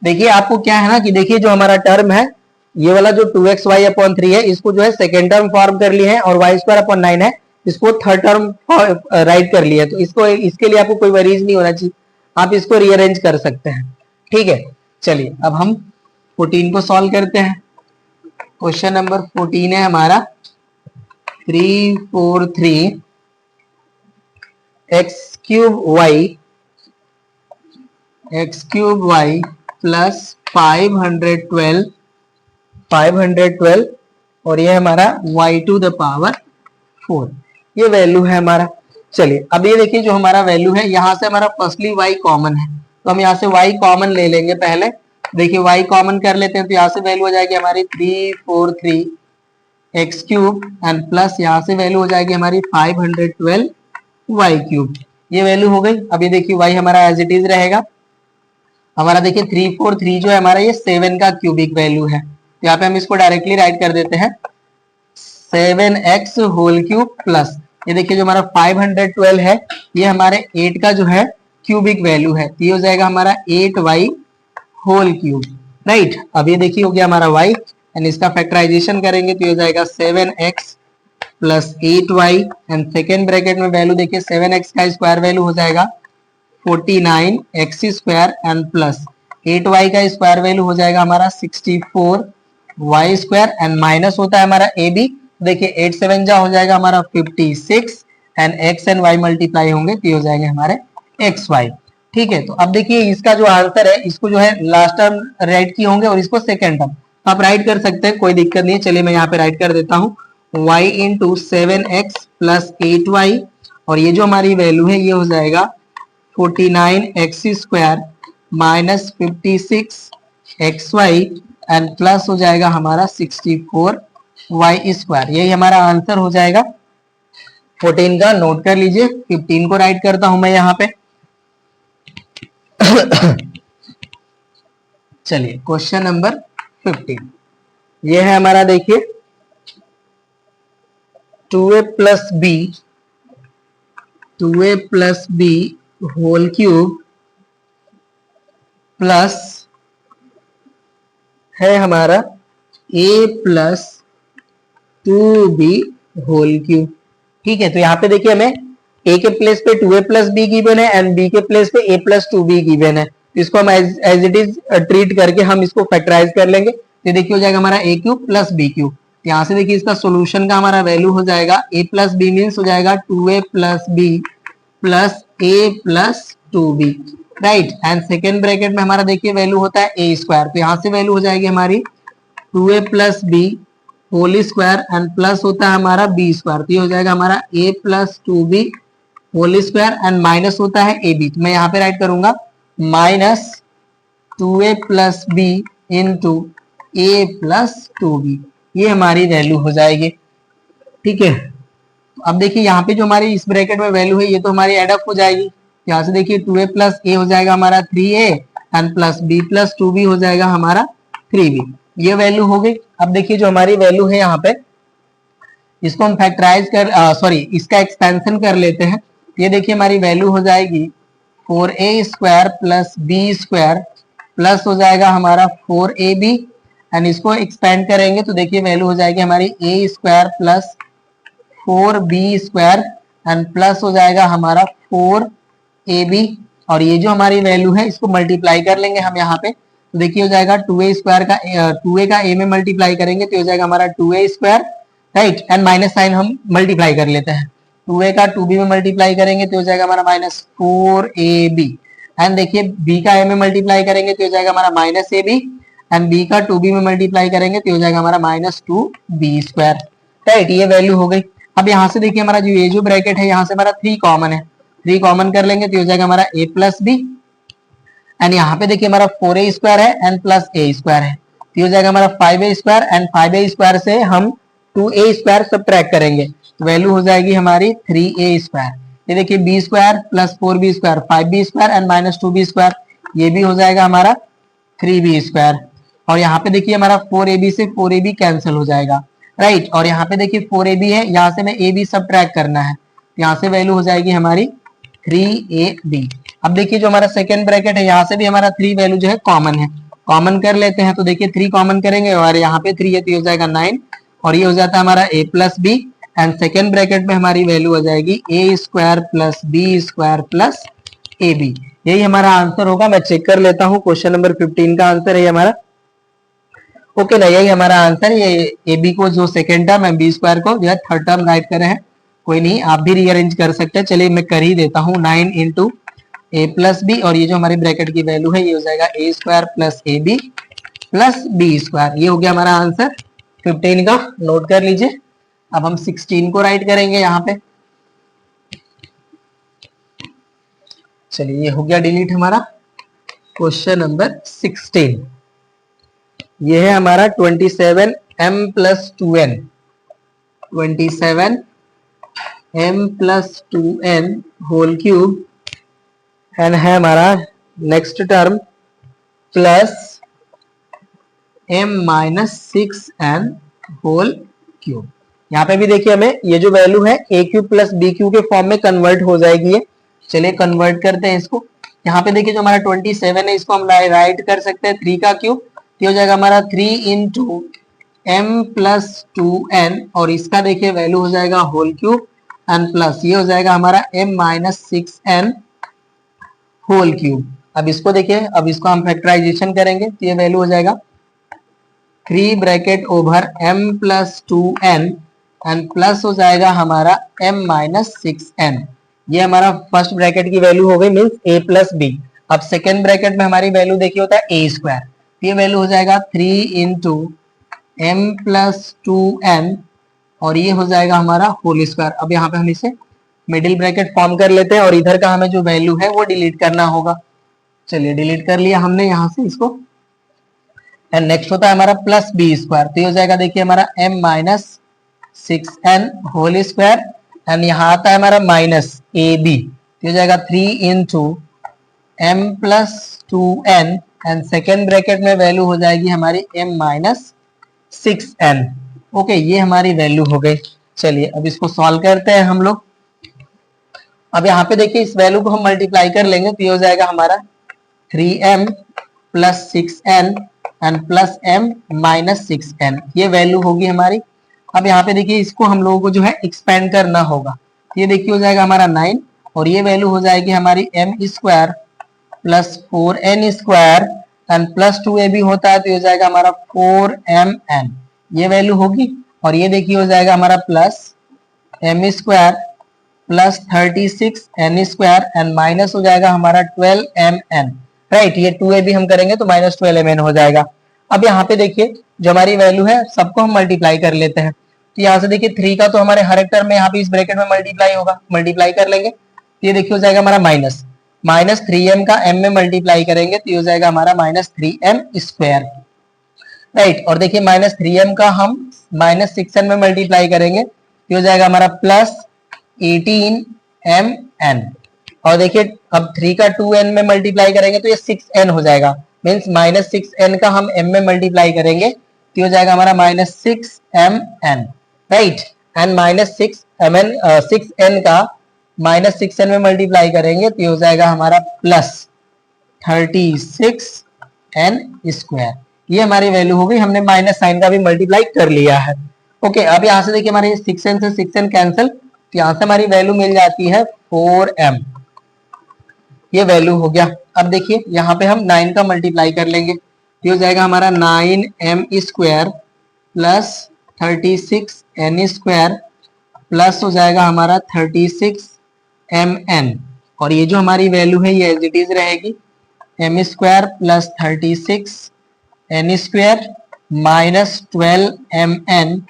देखिए आपको क्या है ना कि देखिए जो हमारा टर्म है ये वाला जो 2xy/3 है इसको जो है सेकेंड टर्म फॉर्म कर लिए हैं और y स्क्वायर अपॉन 9 है इसको थर्ड टर्म राइट कर लिए, तो इसको इसके लिए आपको कोई वरीज नहीं होना चाहिए, आप इसको रीअरेंज कर सकते हैं, ठीक है। चलिए अब हम 14 को सॉल्व करते हैं। क्वेश्चन नंबर 14 है हमारा 343 x क्यूब y प्लस 512 और ये हमारा y टू द पावर 4 ये वैल्यू है हमारा। चलिए अब ये देखिए जो हमारा वैल्यू है यहाँ से हमारा फर्स्टली y कॉमन है, तो हम यहाँ से y कॉमन ले लेंगे। पहले देखिए y कॉमन कर लेते हैं तो यहाँ से वैल्यू हो जाएगी हमारी 343 x क्यूब एंड प्लस यहाँ से वैल्यू हो जाएगी हमारी 512 y क्यूब। ये वैल्यू हो गई। अब ये देखिए y हमारा एज इट इज रहेगा। हमारा देखिए 343 जो है हमारा ये 7 का क्यूबिक वैल्यू है, तो यहाँ पे हम इसको डायरेक्टली राइट कर देते हैं 7x होल क्यूब प्लस ये देखिए जो हमारा 512 है ये हमारे 8 का जो है क्यूबिक वैल्यू है, तो ये हो जाएगा हमारा 8y होल क्यूब, राइट। अब ये देखिए हो गया हमारा y एंड इसका फैक्टराइजेशन करेंगे तो ये हो जाएगा 7x plus 8y and second bracket में वैल्यू देखिए 7x का स्क्वायर वैल्यू हो जाएगा 49x square and plus 8y का स्क्वायर वैल्यू हो जाएगा हमारा 64y स्क्वायर एंड माइनस होता है हमारा ए बी। देखिए 8 7 जा हो जाएगा हमारा 56 and x and y multiply होंगे तो ये हो जाएंगे हमारे xy, ठीक है। तो अब देखिए इसका जो आंसर है इसको जो है लास्ट टर्म राइट किए होंगे और इसको सेकेंड टर्म आप राइट कर सकते हैं, कोई दिक्कत नहीं है। चलिए मैं यहाँ पे राइट कर देता हूँ y into 7x plus 8y और ये जो हमारी वैल्यू है ये हो जाएगा 49x square minus 56xy and plus हो जाएगा हमारा 64y स्क्वायर। यही हमारा आंसर हो जाएगा 14 का, नोट कर लीजिए। 15 को राइट करता हूं मैं यहाँ पे। चलिए क्वेश्चन नंबर 15 ये है हमारा देखिए 2a plus B whole cube plus है हमारा a plus 2b whole cube, ठीक है। तो यहाँ पे देखिए हमें a के प्लेस पे 2a प्लस बी गिवन है एंड b के प्लेस पे a प्लस 2b गिवन है, इसको हम एज इट इज ट्रीट करके हम इसको फैक्टराइज कर लेंगे। तो देखिए हो जाएगा हमारा a cube plus b cube. यहाँ से देखिए इसका सोल्यूशन का हमारा वैल्यू हो जाएगा a प्लस बी मीन्स हो जाएगा 2a plus b plus a plus 2b, right. And second bracket में हमारा देखिए वैल्यू होता है a स्क्वायर, तो यहाँ से वैल्यू हो जाएगी हमारी 2a plus B whole square and plus होता है हमारा बी स्क्वायर, तो ये हो जाएगा हमारा a plus 2b whole square and minus होता है ab, तो मैं यहाँ पे राइट करूंगा minus 2a plus B into A plus 2b, ये हमारी वैल्यू हो जाएगी। ठीक है, अब देखिए यहाँ पे जो हमारी इस ब्रैकेट में वैल्यू है ये तो हमारी एड अप हो जाएगी। यहाँ से देखिए 2a प्लस ए हो जाएगा हमारा 3a and plus b plus 2b हो जाएगा हमारा 3b, ये वैल्यू हो गई। अब देखिए जो हमारी वैल्यू है यहाँ पे इसको हम फैक्टराइज कर सॉरी इसका एक्सपेंशन कर लेते हैं, ये देखिए हमारी वैल्यू हो जाएगी 4a square plus b square plus हो जाएगा हमारा 4ab एंड इसको एक्सपेंड करेंगे तो देखिए वैल्यू हो जाएगी हमारी a square plus 4b square and plus हो जाएगा हमारा 4ab, और ये जो हमारी वैल्यू है इसको मल्टीप्लाई कर लेंगे हम यहाँ पे, तो देखिए हो जाएगा 2a स्क्वायर का 2a का a में मल्टीप्लाई करेंगे तो हो जाएगा हमारा 2a square, right, and minus sign हम मल्टीप्लाई कर लेते हैं, 2a का 2b में मल्टीप्लाई करेंगे तो हो जाएगा हमारा माइनस 4ab एंड देखिए b का a में मल्टीप्लाई करेंगे तो हो जाएगा हमारा माइनस ab एंड b का 2b में मल्टीप्लाई करेंगे तो हो जाएगा हमारा माइनस 2b स्क्वायर, राइट, ये वैल्यू हो गई। अब यहाँ से देखिए हमारा जो ये जो ब्रैकेट है यहाँ से हमारा 3 कॉमन है, 3 कॉमन कर लेंगे तो हो जाएगा हमारा a प्लस बी एंड यहाँ पे देखिए हमारा 4a स्क्वायर है एंड प्लस a स्क्वायर है, तो हो जाएगा हमारा 5a square and 5a square से हम 2a स्क्वायर सबट्रैक्ट करेंगे तो वैल्यू हो जाएगी हमारी 3a स्क्वायर। ये देखिए b square plus 4b square 5b square and minus 2b square, ये भी हो जाएगा हमारा 3b स्क्वायर, और यहाँ पे देखिए हमारा 4ab से 4ab कैंसिल हो जाएगा, राइट, और यहाँ पे देखिए 4ab है, यहाँ से मैं ab सबट्रैक्ट करना है, यहाँ से वैल्यू हो जाएगी हमारी 3ab। अब देखिए जो हमारा सेकेंड ब्रैकेट है यहाँ से भी हमारा 3 वैल्यू जो है कॉमन है, कॉमन कर लेते हैं तो देखिए 3 कॉमन करेंगे और यहाँ पे 3 है तो हो जाएगा 9 और ये हो जाता है हमारा a plus B and second bracket में हमारी वैल्यू हो जाएगी a square plus B square plus A b, यही हमारा आंसर होगा। मैं चेक कर लेता हूँ, क्वेश्चन नंबर 15 का आंसर है हमारा, ओके ना, यही हमारा आंसर, ये ए बी को जो सेकेंड टर्म है बी स्क्वायर को जो है थर्ड टर्म राइट करे हैं, कोई नहीं आप भी रीअरेंज कर सकते हैं। चलिए मैं कर ही देता हूँ 9 इंटू ए प्लस बी और ये जो हमारी ब्रैकेट की वैल्यू है ये हो जाएगा A square plus A B plus B square, ये हो गया हमारा आंसर 15 का, नोट कर लीजिए। अब हम 16 को राइट करेंगे यहाँ पे, चलिए ये हो गया डिलीट हमारा क्वेश्चन नंबर 16, ये है हमारा 27m plus 2n, 27m plus 2n whole cube and है हमारा next term plus m minus 6n whole cube. यहाँ पे भी देखिए हमें ये जो वैल्यू है a cube plus B cube के फॉर्म में कन्वर्ट हो जाएगी, ये चलिए कन्वर्ट करते हैं इसको। यहाँ पे देखिए जो हमारा 27 है इसको हम राइट कर सकते हैं 3 का क्यूब, तो हो जाएगा हमारा 3 इंटू m प्लस 2n और इसका देखिए वैल्यू हो जाएगा होल क्यूब एंड प्लस ये हो जाएगा हमारा m minus 6n whole cube. अब इसको देखिए, अब इसको हम फैक्टराइजेशन करेंगे तो ये वैल्यू हो जाएगा 3 bracket over m plus 2n and plus हो जाएगा हमारा m माइनस 6n, ये हमारा फर्स्ट ब्रैकेट की वैल्यू हो गई मीन्स a प्लस बी। अब सेकेंड ब्रैकेट में हमारी वैल्यू देखिए होता है a स्क्वायर, ये वैल्यू हो जाएगा 3 इंटू m प्लस 2n और ये हो जाएगा हमारा होल स्क्वायर। अब यहाँ पे हम इसे मिडिल ब्रैकेट फॉर्म कर लेते हैं और इधर का हमें जो वैल्यू है वो डिलीट करना होगा, चलिए डिलीट कर लिया हमने यहाँ से इसको एंड नेक्स्ट होता है हमारा प्लस बी स्क्वायर, तो ये हो जाएगा देखिए हमारा m minus 6n whole square and यहाँ आता है हमारा माइनस ए बी, तो हो जाएगा 3 into m plus 2n and second bracket में वैल्यू हो जाएगी हमारी m माइनस 6n, ओके, ये हमारी वैल्यू हो गई। चलिए अब इसको सॉल्व करते हैं हम लोग। अब यहाँ पे देखिए इस वैल्यू को हम मल्टीप्लाई कर लेंगे तो ये हो जाएगा हमारा 3m plus 6n and plus m minus 6n, ये वैल्यू होगी हमारी। अब यहाँ पे देखिए इसको हम लोगों को जो है एक्सपेंड करना होगा, ये देखिए हो जाएगा हमारा 9 और ये वैल्यू हो जाएगी हमारी m square plus 4n square and plus 2ab होता है तो ये हो जाएगा हमारा 4mn, ये वैल्यू होगी। और ये देखिए हो जाएगा हमारा plus m square plus 36n square and minus हो जाएगा हमारा 12mn, राइट, ये 2ab हम करेंगे तो माइनस 12mn हो जाएगा। अब यहाँ पे देखिए जो हमारी वैल्यू है सबको हम मल्टीप्लाई कर लेते हैं। तो यहाँ से देखिए 3 का तो हमारे हर एक टर्म में यहाँ पे इस ब्रैकेट में मल्टीप्लाई होगा, मल्टीप्लाई कर लेंगे तो ये देखिए हो जाएगा हमारा माइनस 3m का m में मल्टीप्लाई करेंगे तो ये हो जाएगा हमारा -3m स्क्वायर, राइट। और देखिए -3m का हम -6n में मल्टीप्लाई करेंगे तो हो जाएगा हमारा +18mn। और देखिए अब 3 का 2n में मल्टीप्लाई करेंगे तो ये 6n हो जाएगा, मीन्स -6n का हम m में मल्टीप्लाई करेंगे तो हो जाएगा हमारा -6mn, राइट। एंड -6n का -6n में मल्टीप्लाई करेंगे तो हो जाएगा हमारा +36n स्क्वायर। ये हमारी वैल्यू हो गई, हमने माइनस साइन का भी मल्टीप्लाई कर लिया है। ओके, अब यहाँ से देखिए हमारे 6n से 6n कैंसिल, तो यहाँ से हमारी वैल्यू मिल जाती है 4m, ये वैल्यू हो गया। अब देखिए यहाँ पे हम 9 का मल्टीप्लाई कर लेंगे, ये हो जाएगा हमारा 9m square plus 36n square plus हो जाएगा हमारा 36mn। और ये जो हमारी वैल्यू है ये एज इट इज रहेगी, m square plus 36n square minus 12mn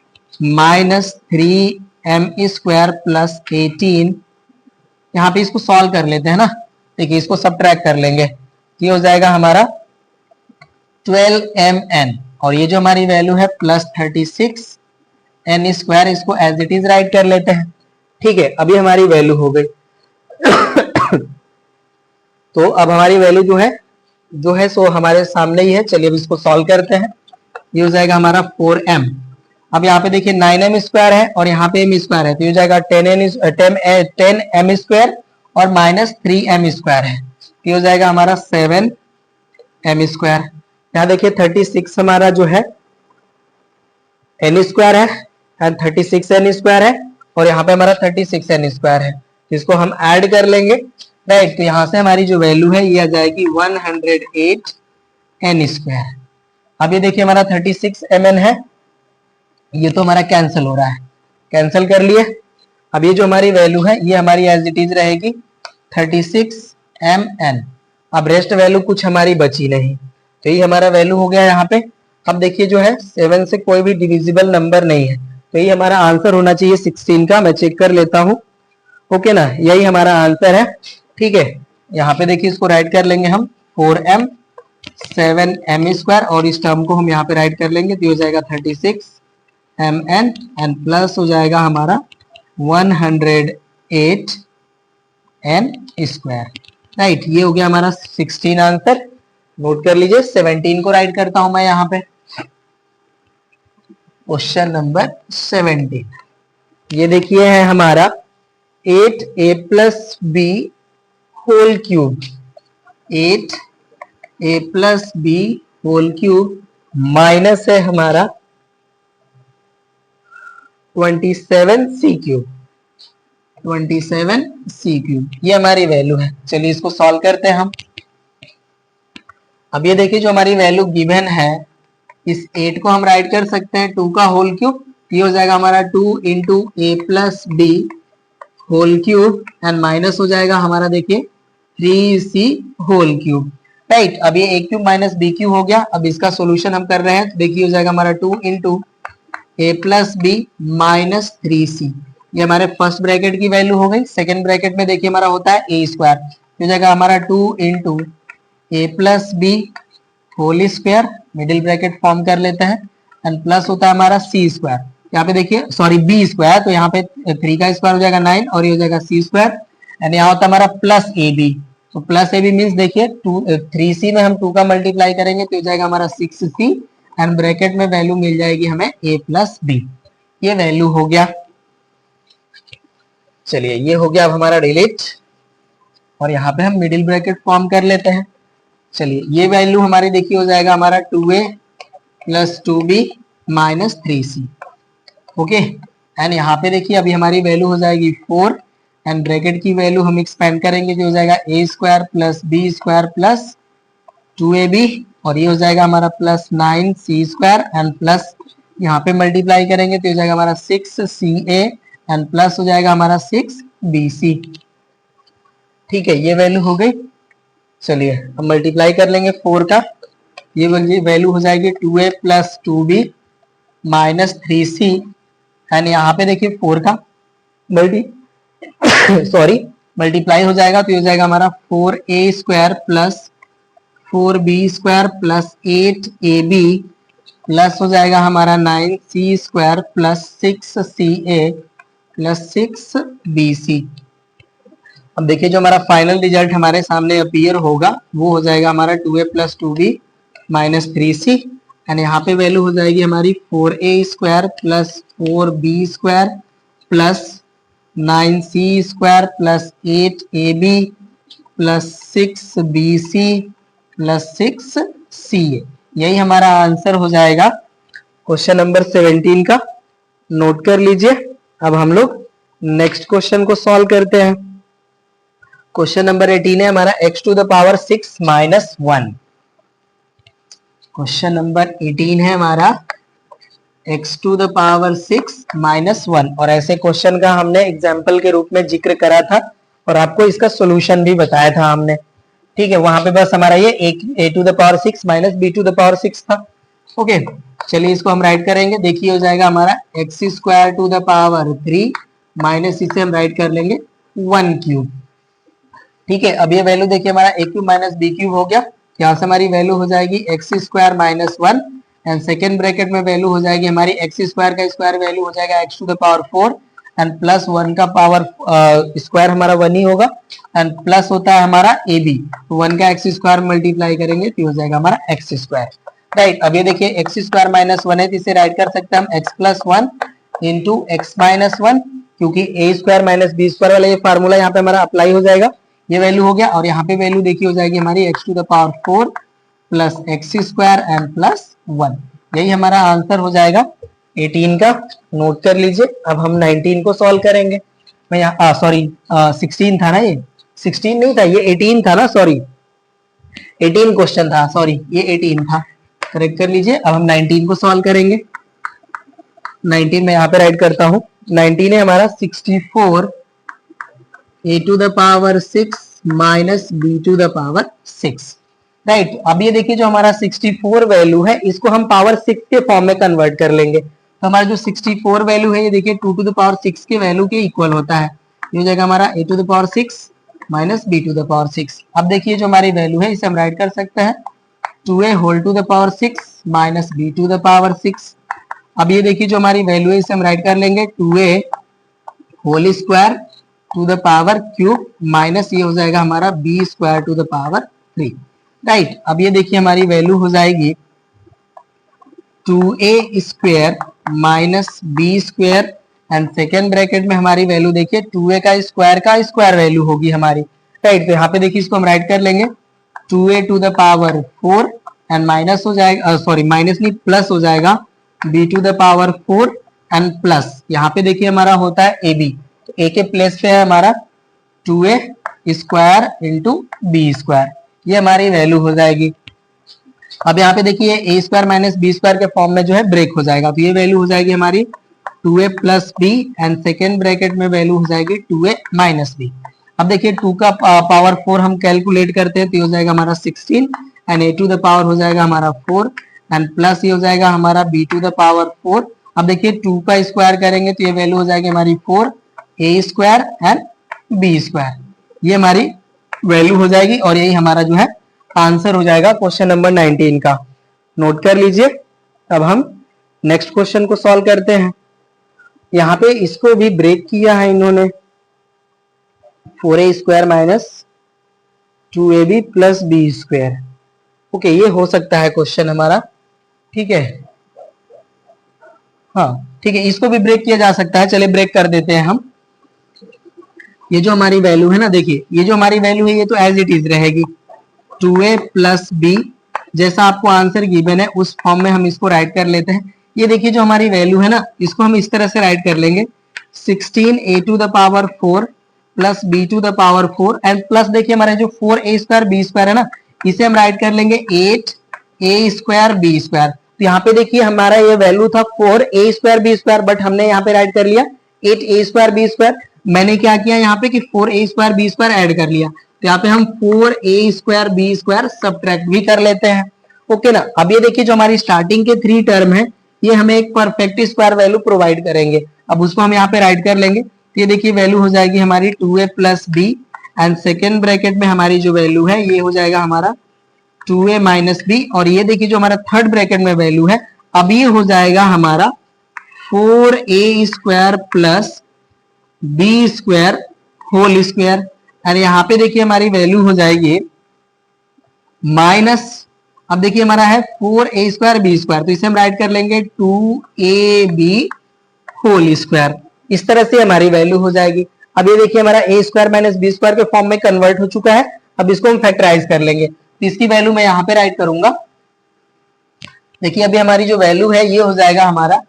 minus 3m square plus 18। यहाँ पे इसको सॉल्व कर लेते हैं ना, देखिए इसको सबट्रैक्ट कर लेंगे, ये हो जाएगा हमारा 12mn। और ये जो हमारी वैल्यू है प्लस 36n स्क्वायर, इसको एज इट इज राइट कर लेते हैं। ठीक है, अभी हमारी वैल्यू हो गई। तो अब हमारी वैल्यू जो है सो हमारे सामने ही है। चलिए अब इसको सॉल्व करते हैं। ये हो जाएगा हमारा 4m। अब यहाँ पे देखिए 9m स्क्वायर है और यहाँ पे m स्क्वायर है, तो ये हो जाएगा 10m स्क्वायर और माइनस 3m स्क्वायर है, तो ये हो जाएगा हमारा 7m स्क्वायर। यहाँ देखिए 36 हमारा जो है n स्क्वायर है एंड 36n स्क्वायर है और यहाँ पे हमारा 36n स्क्वायर है, तो इसको हम ऐड कर लेंगे, राइट। तो यहाँ से हमारी जो वैल्यू है ये आ जाएगी 108n स्क्वायर। अब ये देखिए हमारा 36mn है, ये तो हमारा कैंसिल हो रहा है, कैंसिल कर लिए। अब ये जो हमारी वैल्यू है ये हमारी एज इट इज रहेगी 36mn। अब रेस्ट वैल्यू कुछ हमारी बची नहीं, तो ये हमारा वैल्यू हो गया यहाँ पे। अब देखिए जो है 7 से कोई भी डिविजिबल नंबर नहीं है, तो ये हमारा आंसर होना चाहिए 16 का। मैं चेक कर लेता हूँ, ओके ना, यही हमारा आंसर है। ठीक है, यहाँ पे देखिए इसको राइट कर लेंगे हम 4m 7m स्क्वायर और इस टर्म को हम यहाँ पे राइट कर लेंगे, तो हो जाएगा 36mn एंड प्लस हो जाएगा हमारा 108n स्क्वायर, राइट। ये हो गया हमारा 16 आंसर। नोट कर लीजिए, 17 को राइट करता हूं मैं यहाँ पे। क्वेश्चन नंबर 17, ये देखिए है हमारा 8a plus B whole cube, 8a plus B whole cube minus है हमारा 27c क्यूब, 27c क्यूब, ये हमारी वैल्यू है। चलिए इसको सॉल्व करते हैं हम। अब ये देखिए जो हमारी वैल्यू गिवन है, इस 8 को हम राइट कर सकते हैं 2 का होल क्यूब, ये हो जाएगा हमारा 2 into A plus B whole cube and minus हो जाएगा हमारा देखिए 3c होल क्यूब, राइट। अब ये a cube minus B cube हो गया। अब इसका सोल्यूशन हम कर रहे हैं, तो देखिए हो जाएगा हमारा 2 into A plus B minus 3c, ये हमारे फर्स्ट ब्रैकेट की वैल्यू हो गई। सेकेंड ब्रैकेट में देखिए हमारा होता है a स्क्वायर, हो जाएगा हमारा 2 into A plus B whole square, middle bracket form कर लेते हैं एंड प्लस होता है हमारा सी स्क्वायर। यहाँ पे देखिए सॉरी बी स्क्वायर, तो यहाँ पे 3 का स्क्वायर हो जाएगा 9 और ये हो जाएगा सी स्क्वायर एंड यहाँ होता है हमारा प्लस ए बी। तो प्लस ए बी मीन्स देखिए 3c में हम 2 का मल्टीप्लाई करेंगे तो हो जाएगा हमारा 6c एंड ब्रैकेट में वैल्यू मिल जाएगी हमें a प्लस बी, ये वैल्यू हो गया। चलिए ये हो गया अब हमारा डिलीट और यहाँ पे हम मिडिल ब्रैकेट फॉर्म कर लेते हैं। चलिए ये वैल्यू हमारी देखिए हो जाएगा हमारा 2a plus 2b minus 3c, okay. And यहाँ पे देखिए अभी हमारी वैल्यू हो जाएगी 4 एंड ब्रैकेट की वैल्यू हम एक्सपेंड करेंगे जो हो जाएगा a square plus B square plus 2ab और ये हो जाएगा हमारा plus 9c square and plus यहाँ पे मल्टीप्लाई करेंगे तो हो जाएगा हमारा 6ca एंड प्लस हो जाएगा हमारा 6bc। ठीक है, ये वैल्यू हो गई। चलिए अब मल्टीप्लाई कर लेंगे 4 का, ये वैल्यू हो जाएगी 2a plus 2b minus 3c, and यहाँ पे देखिए 4 का मल्टी सॉरी मल्टीप्लाई हो जाएगा, तो ये हो जाएगा हमारा 4a square plus 4b square plus 8ab plus हो जाएगा हमारा 9c square plus 6ca plus 6bc। अब देखिए जो हमारा फाइनल रिजल्ट हमारे सामने अपीयर होगा वो हो जाएगा हमारा 2a plus 2b minus 3c, and यहाँ पे वैल्यू हो जाएगी हमारी 4a square plus 4b square plus 9c square plus 8ab plus 6bc plus 6ca। यही हमारा आंसर हो जाएगा क्वेश्चन नंबर 17 का। नोट कर लीजिए। अब हम लोग नेक्स्ट क्वेश्चन को सॉल्व करते हैं। क्वेश्चन नंबर 18 है हमारा x to the power 6 minus 1। Question number 18 है हमारा x to the power 6 minus 1, और ऐसे क्वेश्चन का हमने एग्जाम्पल के रूप में जिक्र करा था और आपको इसका सोल्यूशन भी बताया था हमने। ठीक है, वहां पे बस हमारा ये a to the power 6 minus b to the power 6 था। ओके, चलिए इसको हम राइट करेंगे। देखिए हो जाएगा हमारा x square to the power 3 minus इसे हम राइट कर लेंगे 1 क्यूब। ठीक है, अब ये वैल्यू देखिए हमारा a cube minus b cube हो गया। यहाँ से हमारी वैल्यू हो जाएगी X square minus 1, and second bracket में वैल्यू हो जाएगी हमारी एक्स स्क्वायर का स्क्वायर वैल्यू हो जाएगा X to the power 4, and plus 1 का पावर स्क्वायर हमारा 1 ही होगा, एंड प्लस होता है हमारा ए बी, तो 1 का एक्स स्क्वायर मल्टीप्लाई करेंगे तो हो जाएगा हमारा एक्स स्क्वायर। राइट, अब ये देखिए एक्स स्क्वायर माइनस 1 है तो इसे राइट कर सकते हैं हम x plus 1 into x minus 1, क्योंकि ए स्क्वायर माइनस बी स्क्वायर वाला ये फार्मूला यहाँ पे हमारा अप्लाई हो जाएगा। ये वैल्यू हो गया, और यहाँ पे वैल्यू देखिए हो जाएगी हमारी X to the power 4 plus X square and plus 1। यही हमारा आंसर हो जाएगा 18 का। नोट कर लीजिए। अब हम 19 को सॉल्व करेंगे। मैं यहाँ सॉरी 16 था ना, ये 16 नहीं था, ये 18 था ना, सॉरी 18 क्वेश्चन था, सॉरी ये 18 था, करेक्ट कर लीजिए। अब हम 19 को सॉल्व करेंगे। 19 में यहाँ पे राइट करता हूँ। 19 है हमारा 64 a to the power 6 minus b to the power 6। Right, अब ये देखिए जो हमारा 64 वैल्यू है इसको हम पावर 6 के फॉर्म में कन्वर्ट कर लेंगे। तो हमारा जो 64 वैल्यू है ये देखिए 2 टू द पावर 6 के वैल्यू के इक्वल होता है। ये हो जाएगा हमारा a to the power 6 minus b to the power 6। अब देखिए जो हमारी वैल्यू है इसे हम राइट कर सकते हैं 2a whole to the power 6 minus b to the power 6। अब ये देखिए जो हमारी वैल्यू है इसे हम राइट कर लेंगे 2a whole square to the power cube minus ये हो जाएगा हमारा b square to the power 3। Right, अब ये देखिए हमारी वैल्यू हो जाएगी 2a square minus b square, and second bracket में हमारी वैल्यू देखिए 2a का स्क्वायर वैल्यू होगी हमारी। राइट, तो यहाँ पे देखिए इसको हम राइट कर लेंगे 2a to the power 4, and minus हो जाएगा सॉरी माइनस नहीं प्लस हो जाएगा b to the power 4 and plus यहाँ पे देखिए हमारा होता है ab, तो a के प्लेस पे है हमारा 2a square into B square, ये हमारी वैल्यू हो जाएगी। अब यहाँ पे देखिए a square minus B square के फॉर्म में जो है ब्रेक हो जाएगा, तो ये वैल्यू हो जाएगी हमारी 2a plus B, and second bracket में वैल्यू हो जाएगी 2a माइनस बी। अब देखिए 2 का पावर 4 हम कैलकुलेट करते हैं तो ये हो जाएगा हमारा 16, and a to the power हो जाएगा हमारा 4, एंड प्लस ये हो जाएगा हमारा b टू द पावर 4। अब देखिए 2 का स्क्वायर करेंगे तो ये वैल्यू हो जाएगी हमारी 4 a square and b square, ये हमारी वैल्यू हो जाएगी, और यही हमारा जो है आंसर हो जाएगा क्वेश्चन नंबर 19 का। नोट कर लीजिए। अब हम नेक्स्ट क्वेश्चन को सॉल्व करते हैं। यहाँ पे इसको भी ब्रेक किया है इन्होंने 4a square minus 2ab plus b square. Okay, ये हो सकता है क्वेश्चन हमारा। ठीक है, हाँ ठीक है, इसको भी ब्रेक किया जा सकता है। चलिए ब्रेक कर देते हैं हम। ये जो हमारी वैल्यू है ना, देखिए ये जो हमारी वैल्यू है ये तो एज इट इज रहेगी 2a प्लस b, जैसा आपको आंसर गिवन है उस फॉर्म में हम इसको राइट कर लेते हैं। ये देखिए जो हमारी वैल्यू है ना इसको हम इस तरह से राइट कर लेंगे 16a to the power 4 plus b to the power 4, and plus देखिए हमारे जो 4a स्क्वायर b स्क्वायर है ना इसे हम राइट कर लेंगे 8a स्क्वायर b स्क्वायर। तो यहाँ पे देखिए हमारा ये वैल्यू था 4a square b square, but हमने यहाँ पे राइट कर लिया 8a स्क्वायर b स्क्वायर। मैंने क्या किया यहाँ पे कि 4a square b square add कर लिया, तो यहाँ पे हम 4a square b square subtract भी कर लेते हैं। ओके ना। अब ये देखिए जो हमारी स्टार्टिंग के 3 टर्म है ये हमें एक परफेक्ट स्क्वायर वैल्यू प्रोवाइड करेंगे। अब उसको हम यहाँ पे राइट कर लेंगे। तो ये देखिए वैल्यू हो जाएगी हमारी 2a plus B and second bracket में हमारी जो वैल्यू है ये हो जाएगा हमारा 2a माइनस बी, और ये देखिए जो हमारा थर्ड ब्रैकेट में वैल्यू है अब ये हो जाएगा हमारा 4a square plus B square whole square. और यहाँ पे देखिए हमारी वैल्यू हो जाएगी माइनस, अब देखिए हमारा है 4a स्क्वायर बी स्क्वायर, तो इसे हम राइट कर लेंगे 2ab होल स्क्वायर। इस तरह से हमारी वैल्यू हो जाएगी। अब ये देखिए हमारा a square minus B square के फॉर्म में कन्वर्ट हो चुका है। अब इसको हम फैक्टराइज कर लेंगे, तो इसकी वैल्यू मैं यहाँ पे राइट करूंगा। देखिए अभी हमारी जो वैल्यू है ये हो जाएगा हमारा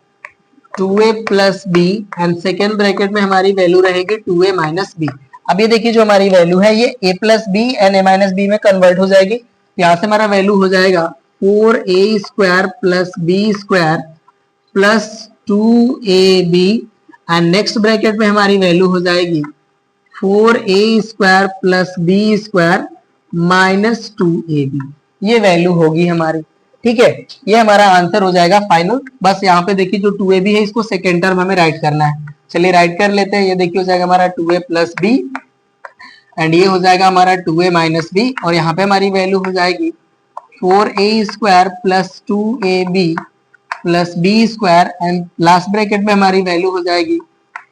2a plus B and second bracket में हमारी वैल्यू रहेगी 2a माइनस बी। अब ये देखिए जो हमारी वैल्यू है ये a plus B and a minus B में कन्वर्ट हो जाएगी। यहाँ से हमारा वैल्यू हो जाएगा 4a square plus B square plus 2ab and next bracket में हमारी वैल्यू हो जाएगी 4a square plus B square minus 2ab। ये वैल्यू होगी हमारी, ठीक है। ये हमारा आंसर हो जाएगा फाइनल। बस यहाँ पे देखिए जो 2ab है इसको सेकेंड टर्म हमें राइट करना है। चलिए राइट कर लेते हैं। ये देखिए हो जाएगा हमारा 2a प्लस बी एंड ये हो जाएगा हमारा 2a माइनस बी, और यहाँ पे हमारी वैल्यू हो जाएगी 4a square plus 2ab plus B square and last bracket में हमारी वैल्यू हो जाएगी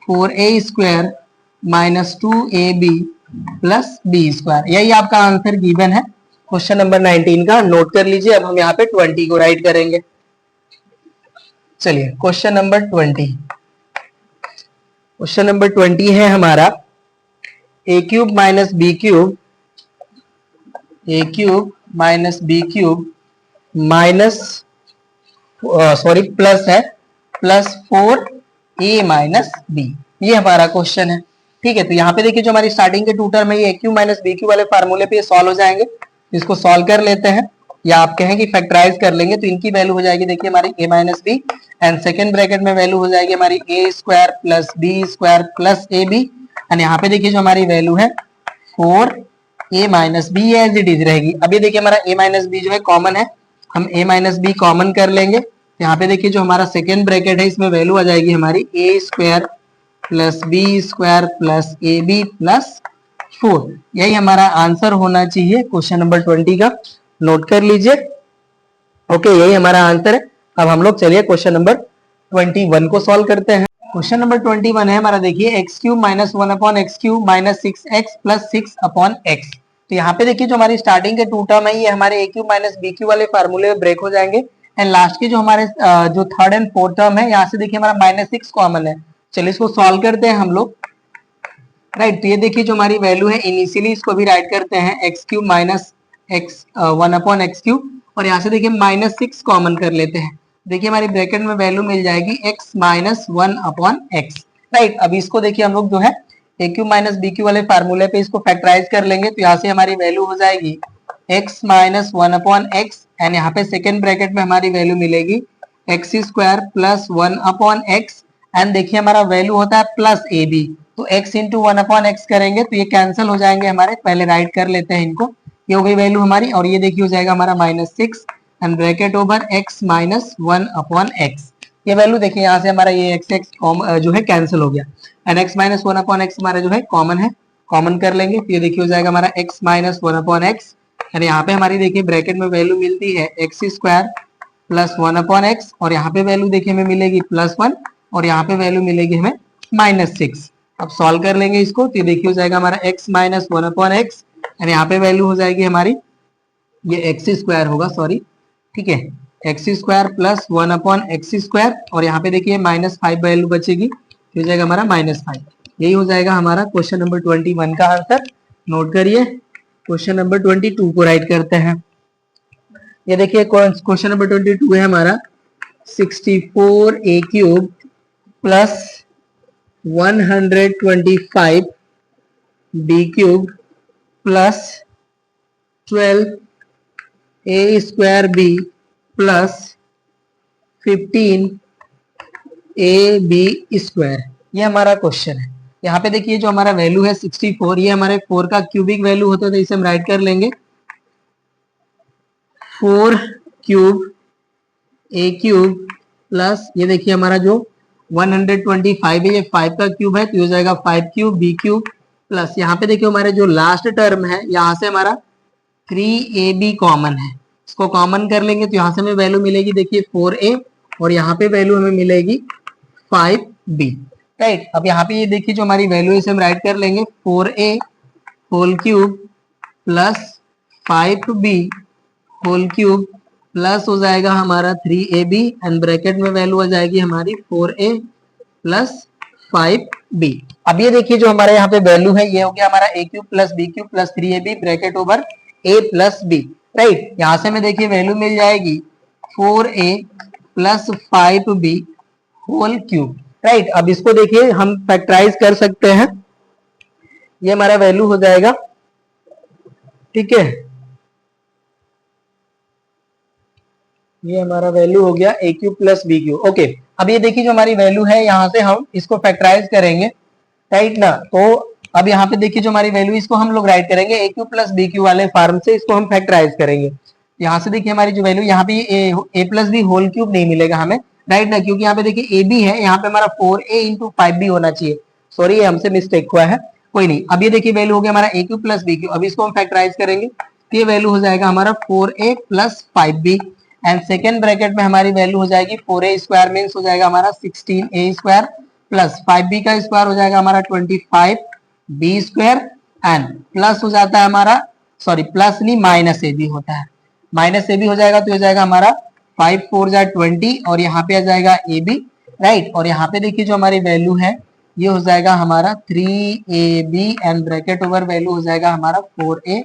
4a square minus 2ab plus B square. यही आपका आंसर गिवन है क्वेश्चन नंबर 19 का। नोट कर लीजिए। अब हम यहाँ पे 20 को राइट करेंगे। चलिए क्वेश्चन नंबर 20। क्वेश्चन नंबर 20 है हमारा a cube minus B cube, a cube minus B cube minus sorry plus है प्लस 4a माइनस बी। ये हमारा क्वेश्चन है, ठीक है। तो यहाँ पे देखिए जो हमारी स्टार्टिंग के टू टर्म है ये a cube minus B cube वाले फार्मूले पे सॉल्व हो जाएंगे। इसको सॉल्व कर लेते हैं, या आप कहें कि फैक्टराइज कर लेंगे। तो इनकी वैल्यू हो जाएगी देखिए हमारी a minus B and second bracket में वैल्यू हो जाएगी हमारी a square plus B square plus A B, and यहाँ पे देखिए जो हमारी वैल्यू है 4a minus B as it is रहेगी। अब ये देखिए हमारा a माइनस बी जो है कॉमन है, हम a माइनस बी कॉमन कर लेंगे। तो यहाँ पे देखिए जो हमारा सेकेंड ब्रैकेट है इसमें वैल्यू आ जाएगी हमारी a square plus B square plus A B plus 4। यही हमारा आंसर होना चाहिए क्वेश्चन नंबर 20 का। नोट कर लीजिए। ओके, यही हमारा आंसर है। अब हम लोग चलिए क्वेश्चन नंबर 21 को सॉल्व करते हैं। क्वेश्चन नंबर 21 है हमारा, देखिए x cube minus 1 upon x cube minus 6x plus 6 upon x. तो यहाँ पे देखिए जो हमारी स्टार्टिंग के टू टर्म है ये हमारे ए क्यूब माइनस बी क्यूब वाले फार्मूले में ब्रेक हो जाएंगे, एंड लास्ट के जो हमारे जो थर्ड एंड फोर्थ टर्म है यहाँ से देखिए हमारा माइनस 6 कॉमन है। चलिए इसको सॉल्व करते हैं हम लोग, राइट। तो ये देखिए जो हमारी वैल्यू है इनिशियली इसको भी राइट करते हैं x cube minus x 1 upon x cube, और यहाँ से देखिए माइनस 6 कॉमन कर लेते हैं। देखिए हमारी ब्रैकेट में वैल्यू मिल जाएगी x minus 1 upon x, right. अब इसको देखिए हम लोग जो है ए क्यूब माइनस बी क्यूब वाले फार्मूले पे इसको फैक्टराइज कर लेंगे। तो यहाँ से हमारी वैल्यू हो जाएगी x minus 1 upon x, and यहाँ पे सेकेंड ब्रैकेट में हमारी वैल्यू मिलेगी x square plus 1 upon x, and देखिए हमारा वैल्यू होता है प्लस ए बी, तो x इंटू 1 अपॉन एक्स करेंगे तो ये कैंसिल हो जाएंगे हमारे। पहले राइट कर लेते हैं इनको। ये हो गई वैल्यू हमारी, और ये देखिए हो जाएगा हमारा minus 6 and bracket over x minus 1 upon x. ये वैल्यू देखिए यहाँ से हमारा ये x जो है कैंसिल हो गया, and x minus 1 upon x हमारा जो है कॉमन है, कॉमन कर लेंगे। तो ये देखिए हो जाएगा हमारा x minus 1 upon x, and यहाँ पे हमारी देखिए ब्रैकेट में वैल्यू मिलती है x square plus 1 upon x, और यहाँ पे वैल्यू देखिए हमें मिलेगी प्लस 1, और यहाँ पे वैल्यू मिलेगी हमें माइनस 6। अब सॉल्व कर लेंगे इसको। तो ये देखिए हो जाएगा हमारा x minus 1 upon x, and यहाँ पे वैल्यू हो जाएगी हमारी ये एक्स स्क्वायर होगा, सॉरी, ठीक है, x square plus 1 upon x square, और यहाँ पे देखिए माइनस 5 वैल्यू बचेगी, हो जाएगा हमारा माइनस 5। यही हो जाएगा हमारा क्वेश्चन नंबर 21 का आंसर। नोट करिए। क्वेश्चन नंबर 22 को राइट करते हैं। ये देखिए क्वेश्चन नंबर 22 है हमारा 64a cube plus 125 B cube plus 12a square B plus 15 A B square. ये हमारा क्वेश्चन है। यहाँ पे देखिए जो हमारा वैल्यू है 64, ये हमारे 4 का क्यूबिक वैल्यू होता है, तो इसे हम राइट कर लेंगे 4 क्यूब ए क्यूब प्लस ये देखिए हमारा जो 125 है ये 5 का क्यूब है तो ये हो जाएगा 5 क्यूब बी क्यूब प्लस यहाँ पे देखिए हमारे जो लास्ट टर्म है यहाँ से हमारा 3ab कॉमन है, इसको कॉमन कर लेंगे तो यहाँ से हमें वैल्यू मिलेगी देखिए 4a और यहाँ पे वैल्यू हमें मिलेगी 5b। राइट, अब यहाँ पे ये देखिए जो हमारी वैल्यू है इसे हम राइट कर लेंगे 4a whole cube plus 5b whole cube plus हो जाएगा हमारा 3ab एंड ब्रैकेट में वैल्यू आ जाएगी हमारी 4a प्लस 5b। अब ये देखिए जो हमारे यहाँ पे वैल्यू है ये हो गया हमारा a cube plus b cube plus 3ab bracket over a plus b। Right, यहाँ से हमें देखिए वैल्यू मिल जाएगी 4a plus 5b whole cube. Right, अब इसको देखिए हम फैक्टराइज कर सकते हैं, ये हमारा वैल्यू हो जाएगा, ठीक है, ये हमारा वैल्यू हो गया A cube plus B cube. Okay, अब ये देखिए जो हमारी वैल्यू है यहाँ से हम इसको फैक्टराइज करेंगे, राइट ना, तो अब यहाँ पे देखिए जो हमारी वैल्यू इसको हम लोग राइट करेंगे ए क्यूब प्लस बी क्यूब वाले फॉर्म से, इसको हम फैक्टराइज करेंगे। यहाँ से देखिए हमारी जो वैल्यू यहाँ पे ए प्लस बी होल क्यूब नहीं मिलेगा हमें, राइट ना, क्योंकि यहाँ पे देखिए ए बी है, यहाँ पे हमारा 4a इंटू 5b होना चाहिए। सॉरी, ये हमसे मिस्टेक हुआ है, कोई नहीं। अब ये देखिए वैल्यू हो गया हमारा A cube plus B cube, अब इसको हम फैक्टराइज करेंगे तो ये वैल्यू हो जाएगा हमारा 4a plus 5b and second bracket में हमारी वैल्यू हो जाएगी 4a स्क्वायर मीन्स हो जाएगा हमारा 16a स्क्वायर प्लस 5b का स्क्वायर हो जाएगा हमारा 25b स्क्वायर एंड प्लस हो जाता है हमारा, सॉरी प्लस नहीं माइनस ए बी होता है, माइनस ए बी हो जाएगा तो हो जाएगा हमारा 5 4 जा 20 और यहाँ पे आ जाएगा ए बी। राइट, और यहाँ पे देखिए जो हमारी वैल्यू है ये हो जाएगा हमारा 3ab and bracket over value हो जाएगा हमारा 4a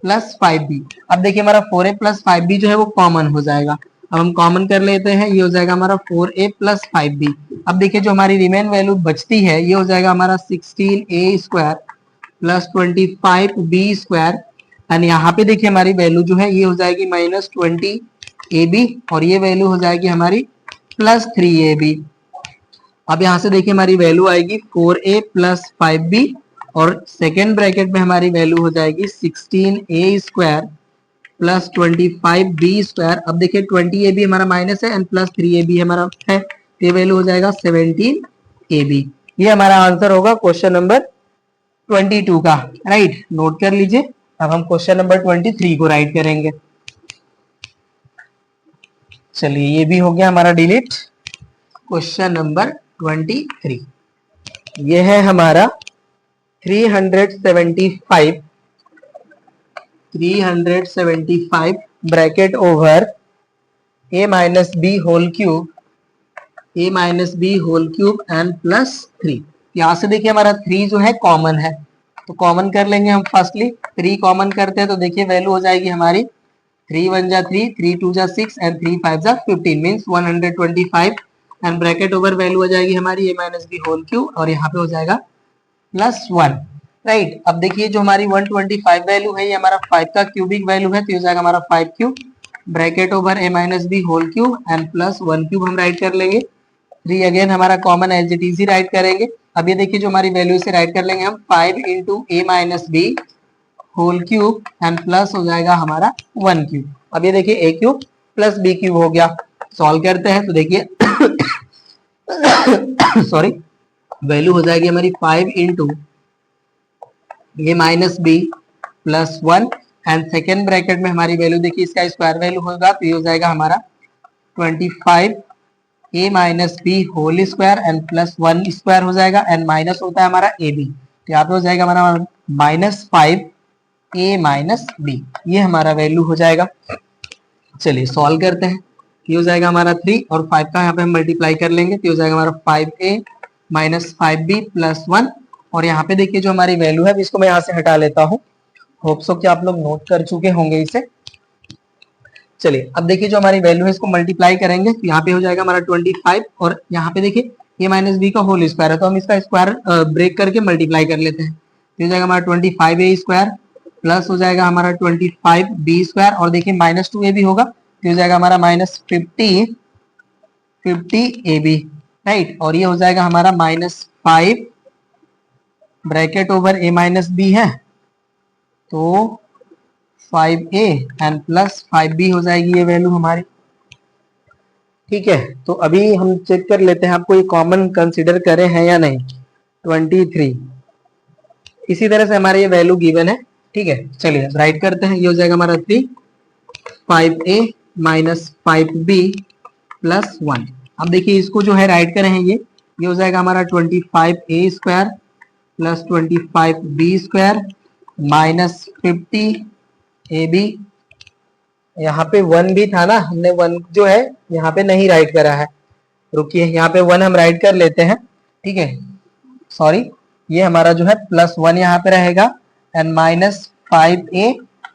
प्लस 5b। अब देखिए हमारा 4a प्लस 5b जो है वो कॉमन हो जाएगा, अब हम कॉमन कर लेते हैं, ये हो जाएगा हमारा 4a प्लस 5b। अब देखिए जो हमारी रिमेन वैल्यू बचती है ये हो जाएगा हमारा 16a square plus 25b square and यहाँ पे देखिए हमारी वैल्यू जो है ये हो जाएगी माइनस 20ab और ये वैल्यू हो जाएगी हमारी प्लस 3ab। अब यहाँ से देखिए हमारी वैल्यू आएगी 4a प्लस 5b और सेकेंड ब्रैकेट में हमारी वैल्यू हो जाएगी 16a square plus 25b square. अब देखिए 20ab हमारा माइनस है एंड प्लस 3ab हमारा है, ये वैल्यू हो जाएगा 17ab। ये हमारा आंसर होगा क्वेश्चन नंबर 22 का। राइट, नोट कर लीजिए। अब हम क्वेश्चन नंबर 23 को राइट करेंगे। चलिए ये भी हो गया हमारा डिलीट। क्वेश्चन नंबर 23 ये है हमारा 375 bracket over a minus B whole cube and plus 3। यहाँ से देखिए हमारा 3 जो है कॉमन है तो कॉमन कर लेंगे हम। फर्स्टली 3 कॉमन करते हैं तो देखिए वैल्यू हो जाएगी हमारी 3 1 जा 3, 3 2 जा 6 एंड 3 5 जा 15 means 125 and bracket over value हो जाएगी हमारी a minus B whole cube और यहाँ पे हो जाएगा प्लस 1। राइट, अब देखिए जो हमारी 125 वैल्यू है ये हमारा 5 का क्यूबिक वैल्यू है तो ये हो जाएगा हमारा 5 cube bracket over a minus B whole cube and plus 1 cube हम राइट कर लेंगे। 3 अगेन हमारा कॉमन एज इट इज ही राइट करेंगे। अब ये देखिए जो हमारी वैल्यू से राइट कर लेंगे हम 5 into A minus B whole cube and plus हो जाएगा हमारा 1 क्यूब। अब ये देखिए A cube plus B cube हो गया। सॉल्व करते हैं तो देखिए सॉरी वैल्यू हो जाएगी हमारी 5 into A minus B plus 1 and second bracket में हमारी वैल्यू देखिए इसका स्क्वायर वैल्यू होगा तो ये हो जाएगा हमारा 25 a minus B whole square and plus 1 square हो जाएगा एंड माइनस होता है हमारा ए बी तो यहाँ पे हो जाएगा हमारा माइनस 5 a माइनस बी, ये हमारा वैल्यू हो जाएगा। चलिए सॉल्व करते हैं, ये हो जाएगा हमारा 3 और 5 का यहाँ पे हम मल्टीप्लाई कर लेंगे तो हो जाएगा हमारा 5a माइनस 5b प्लस 1 और यहाँ पे देखिए जो हमारी वैल्यू है इसको मैं यहाँ से हटा लेता हूँ। होप सो कि आप लोग नोट कर चुके होंगे इसे। चलिए अब देखिए जो हमारी वैल्यू है इसको मल्टीप्लाई करेंगे तो यहाँ पे हो जाएगा हमारा 25 और यहाँ पे देखिए a माइनस बी का होल स्क्वायर है तो हम इसका स्क्वायर ब्रेक करके मल्टीप्लाई कर लेते हैं तो हो जाएगा हमारा 25a स्क्वायर प्लस हो जाएगा हमारा 25b स्क्वायर और देखिए माइनस 2ab होगा तो हो जाएगा हमारा माइनस 50ab। राइट, और ये हो जाएगा हमारा minus 5 bracket over a minus B है तो 5a एंड प्लस 5b हो जाएगी ये वैल्यू हमारी। ठीक है, तो अभी हम चेक कर लेते हैं आपको ये कॉमन कंसीडर करे हैं या नहीं। 23 इसी तरह से हमारे ये वैल्यू गिवन है। ठीक है, चलिए राइट करते हैं। ये हो जाएगा हमारा 3 5a माइनस 5b प्लस 1। अब देखिए इसको जो है राइट करें ये हो जाएगा हमारा 25a square plus 25b square minus 50ab। यहाँ पे 1 भी था ना, हमने 1 जो है यहाँ पे नहीं राइट करा है। रुकिए, यहाँ पे 1 हम राइट कर लेते हैं। ठीक है, सॉरी, ये हमारा जो है प्लस 1 यहाँ पे रहेगा and minus 5a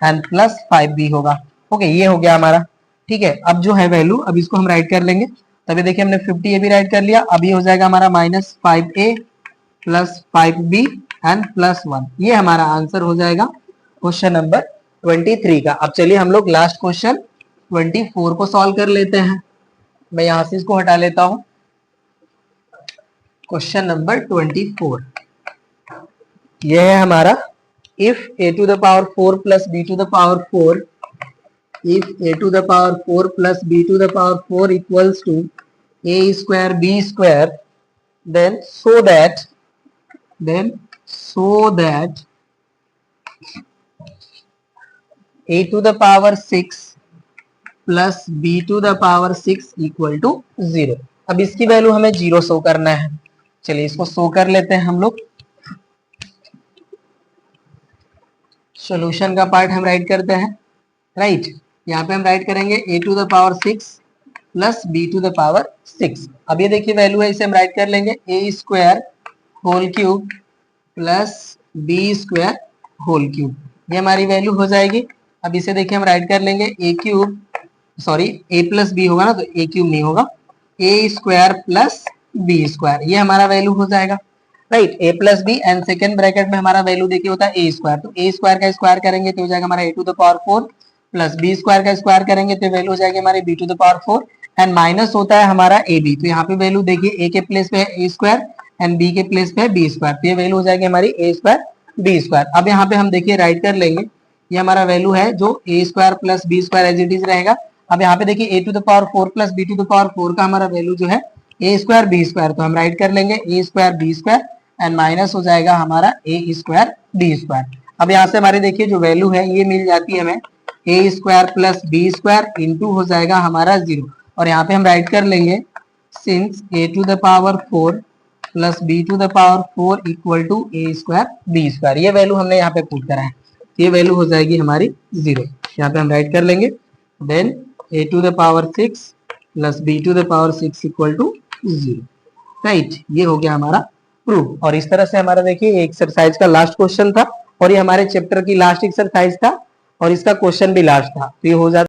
and plus 5b होगा। ओके, ये हो गया हमारा। ठीक है, अब जो है वैल्यू, अब इसको हम राइट कर लेंगे। तभी देखिए हमने 50a भी राइट कर लिया। अब ये हो जाएगा हमारा minus 5a plus 5b and plus 1। ये हमारा आंसर हो जाएगा क्वेश्चन नंबर 23 का। अब चलिए हम लोग लास्ट क्वेश्चन 24 को सॉल्व कर लेते हैं। मैं यहां से इसको हटा लेता हूं। क्वेश्चन नंबर 24 ये है हमारा, if a to the power 4 plus b to the power 4, if a to the power 4 plus b to the power 4 equals to a square b square, then so that a to the power 6 plus b to the power 6 equal to 0। अब इसकी value हमें 0 show करना है। चलिए इसको show कर लेते हैं हम लोग। सॉल्यूशन का पार्ट हम राइट करते हैं। राइट, यहाँ पे हम राइट करेंगे a to the power 6 plus b to the power 6। अब ये देखिए वैल्यू है, इसे हम राइट कर लेंगे a square whole cube plus b square whole cube. ये हमारी वैल्यू हो जाएगी। अब इसे देखिए हम राइट कर लेंगे a cube, sorry a plus b होगा ना, तो a क्यूब नहीं होगा, a square plus b square. ये हमारा वैल्यू हो जाएगा। Right, a plus B and second bracket में हमारा वैल्यू देखिए होता है a स्क्वायर, तो a स्क्वायर का स्क्वायर करेंगे तो हो जाएगा हमारा a to the power 4 plus B square का स्क्वायर करेंगे तो वैल्यू हो जाएगी हमारी b to the power 4 and minus होता है हमारा ab। तो यहाँ पे वैल्यू देखिए a के प्लेस पे है a स्क्वायर एंड b के प्लेस पे है b स्क्वायर, तो ये वैल्यू हो जाएगी हमारी a स्क्वायर b स्क्वायर। अब यहाँ पे हम देखिए राइट कर लेंगे, ये हमारा वैल्यू है जो a square plus b square as it is रहेगा। अब यहाँ पे देखिए a to the power 4 plus b to the power 4 का हमारा वैल्यू जो है a स्क्वायर b स्क्वायर, तो हम राइट कर लेंगे a square b square and minus हो जाएगा हमारा a स्क्वायर b स्क्वायर। अब यहाँ से हमारे देखिए जो वैल्यू है ये मिल जाती है हमें a square plus b square into हो जाएगा हमारा 0, और यहाँ पे हम राइट कर लेंगे since a to the power 4 plus b to the power 4 equal to a square b square. ये वैल्यू हमने यहाँ पे पुट करा है, ये वैल्यू हो जाएगी हमारी 0। यहाँ पे हम राइट कर लेंगे then a to the power 6 plus b to the power 6 equal to 0। Right, ये हो गया हमारा प्रूफ। और इस तरह से हमारा देखिए एक्सरसाइज का लास्ट क्वेश्चन था और ये हमारे चैप्टर की लास्ट एक्सरसाइज था और इसका क्वेश्चन भी लास्ट था, तो ये हो जाता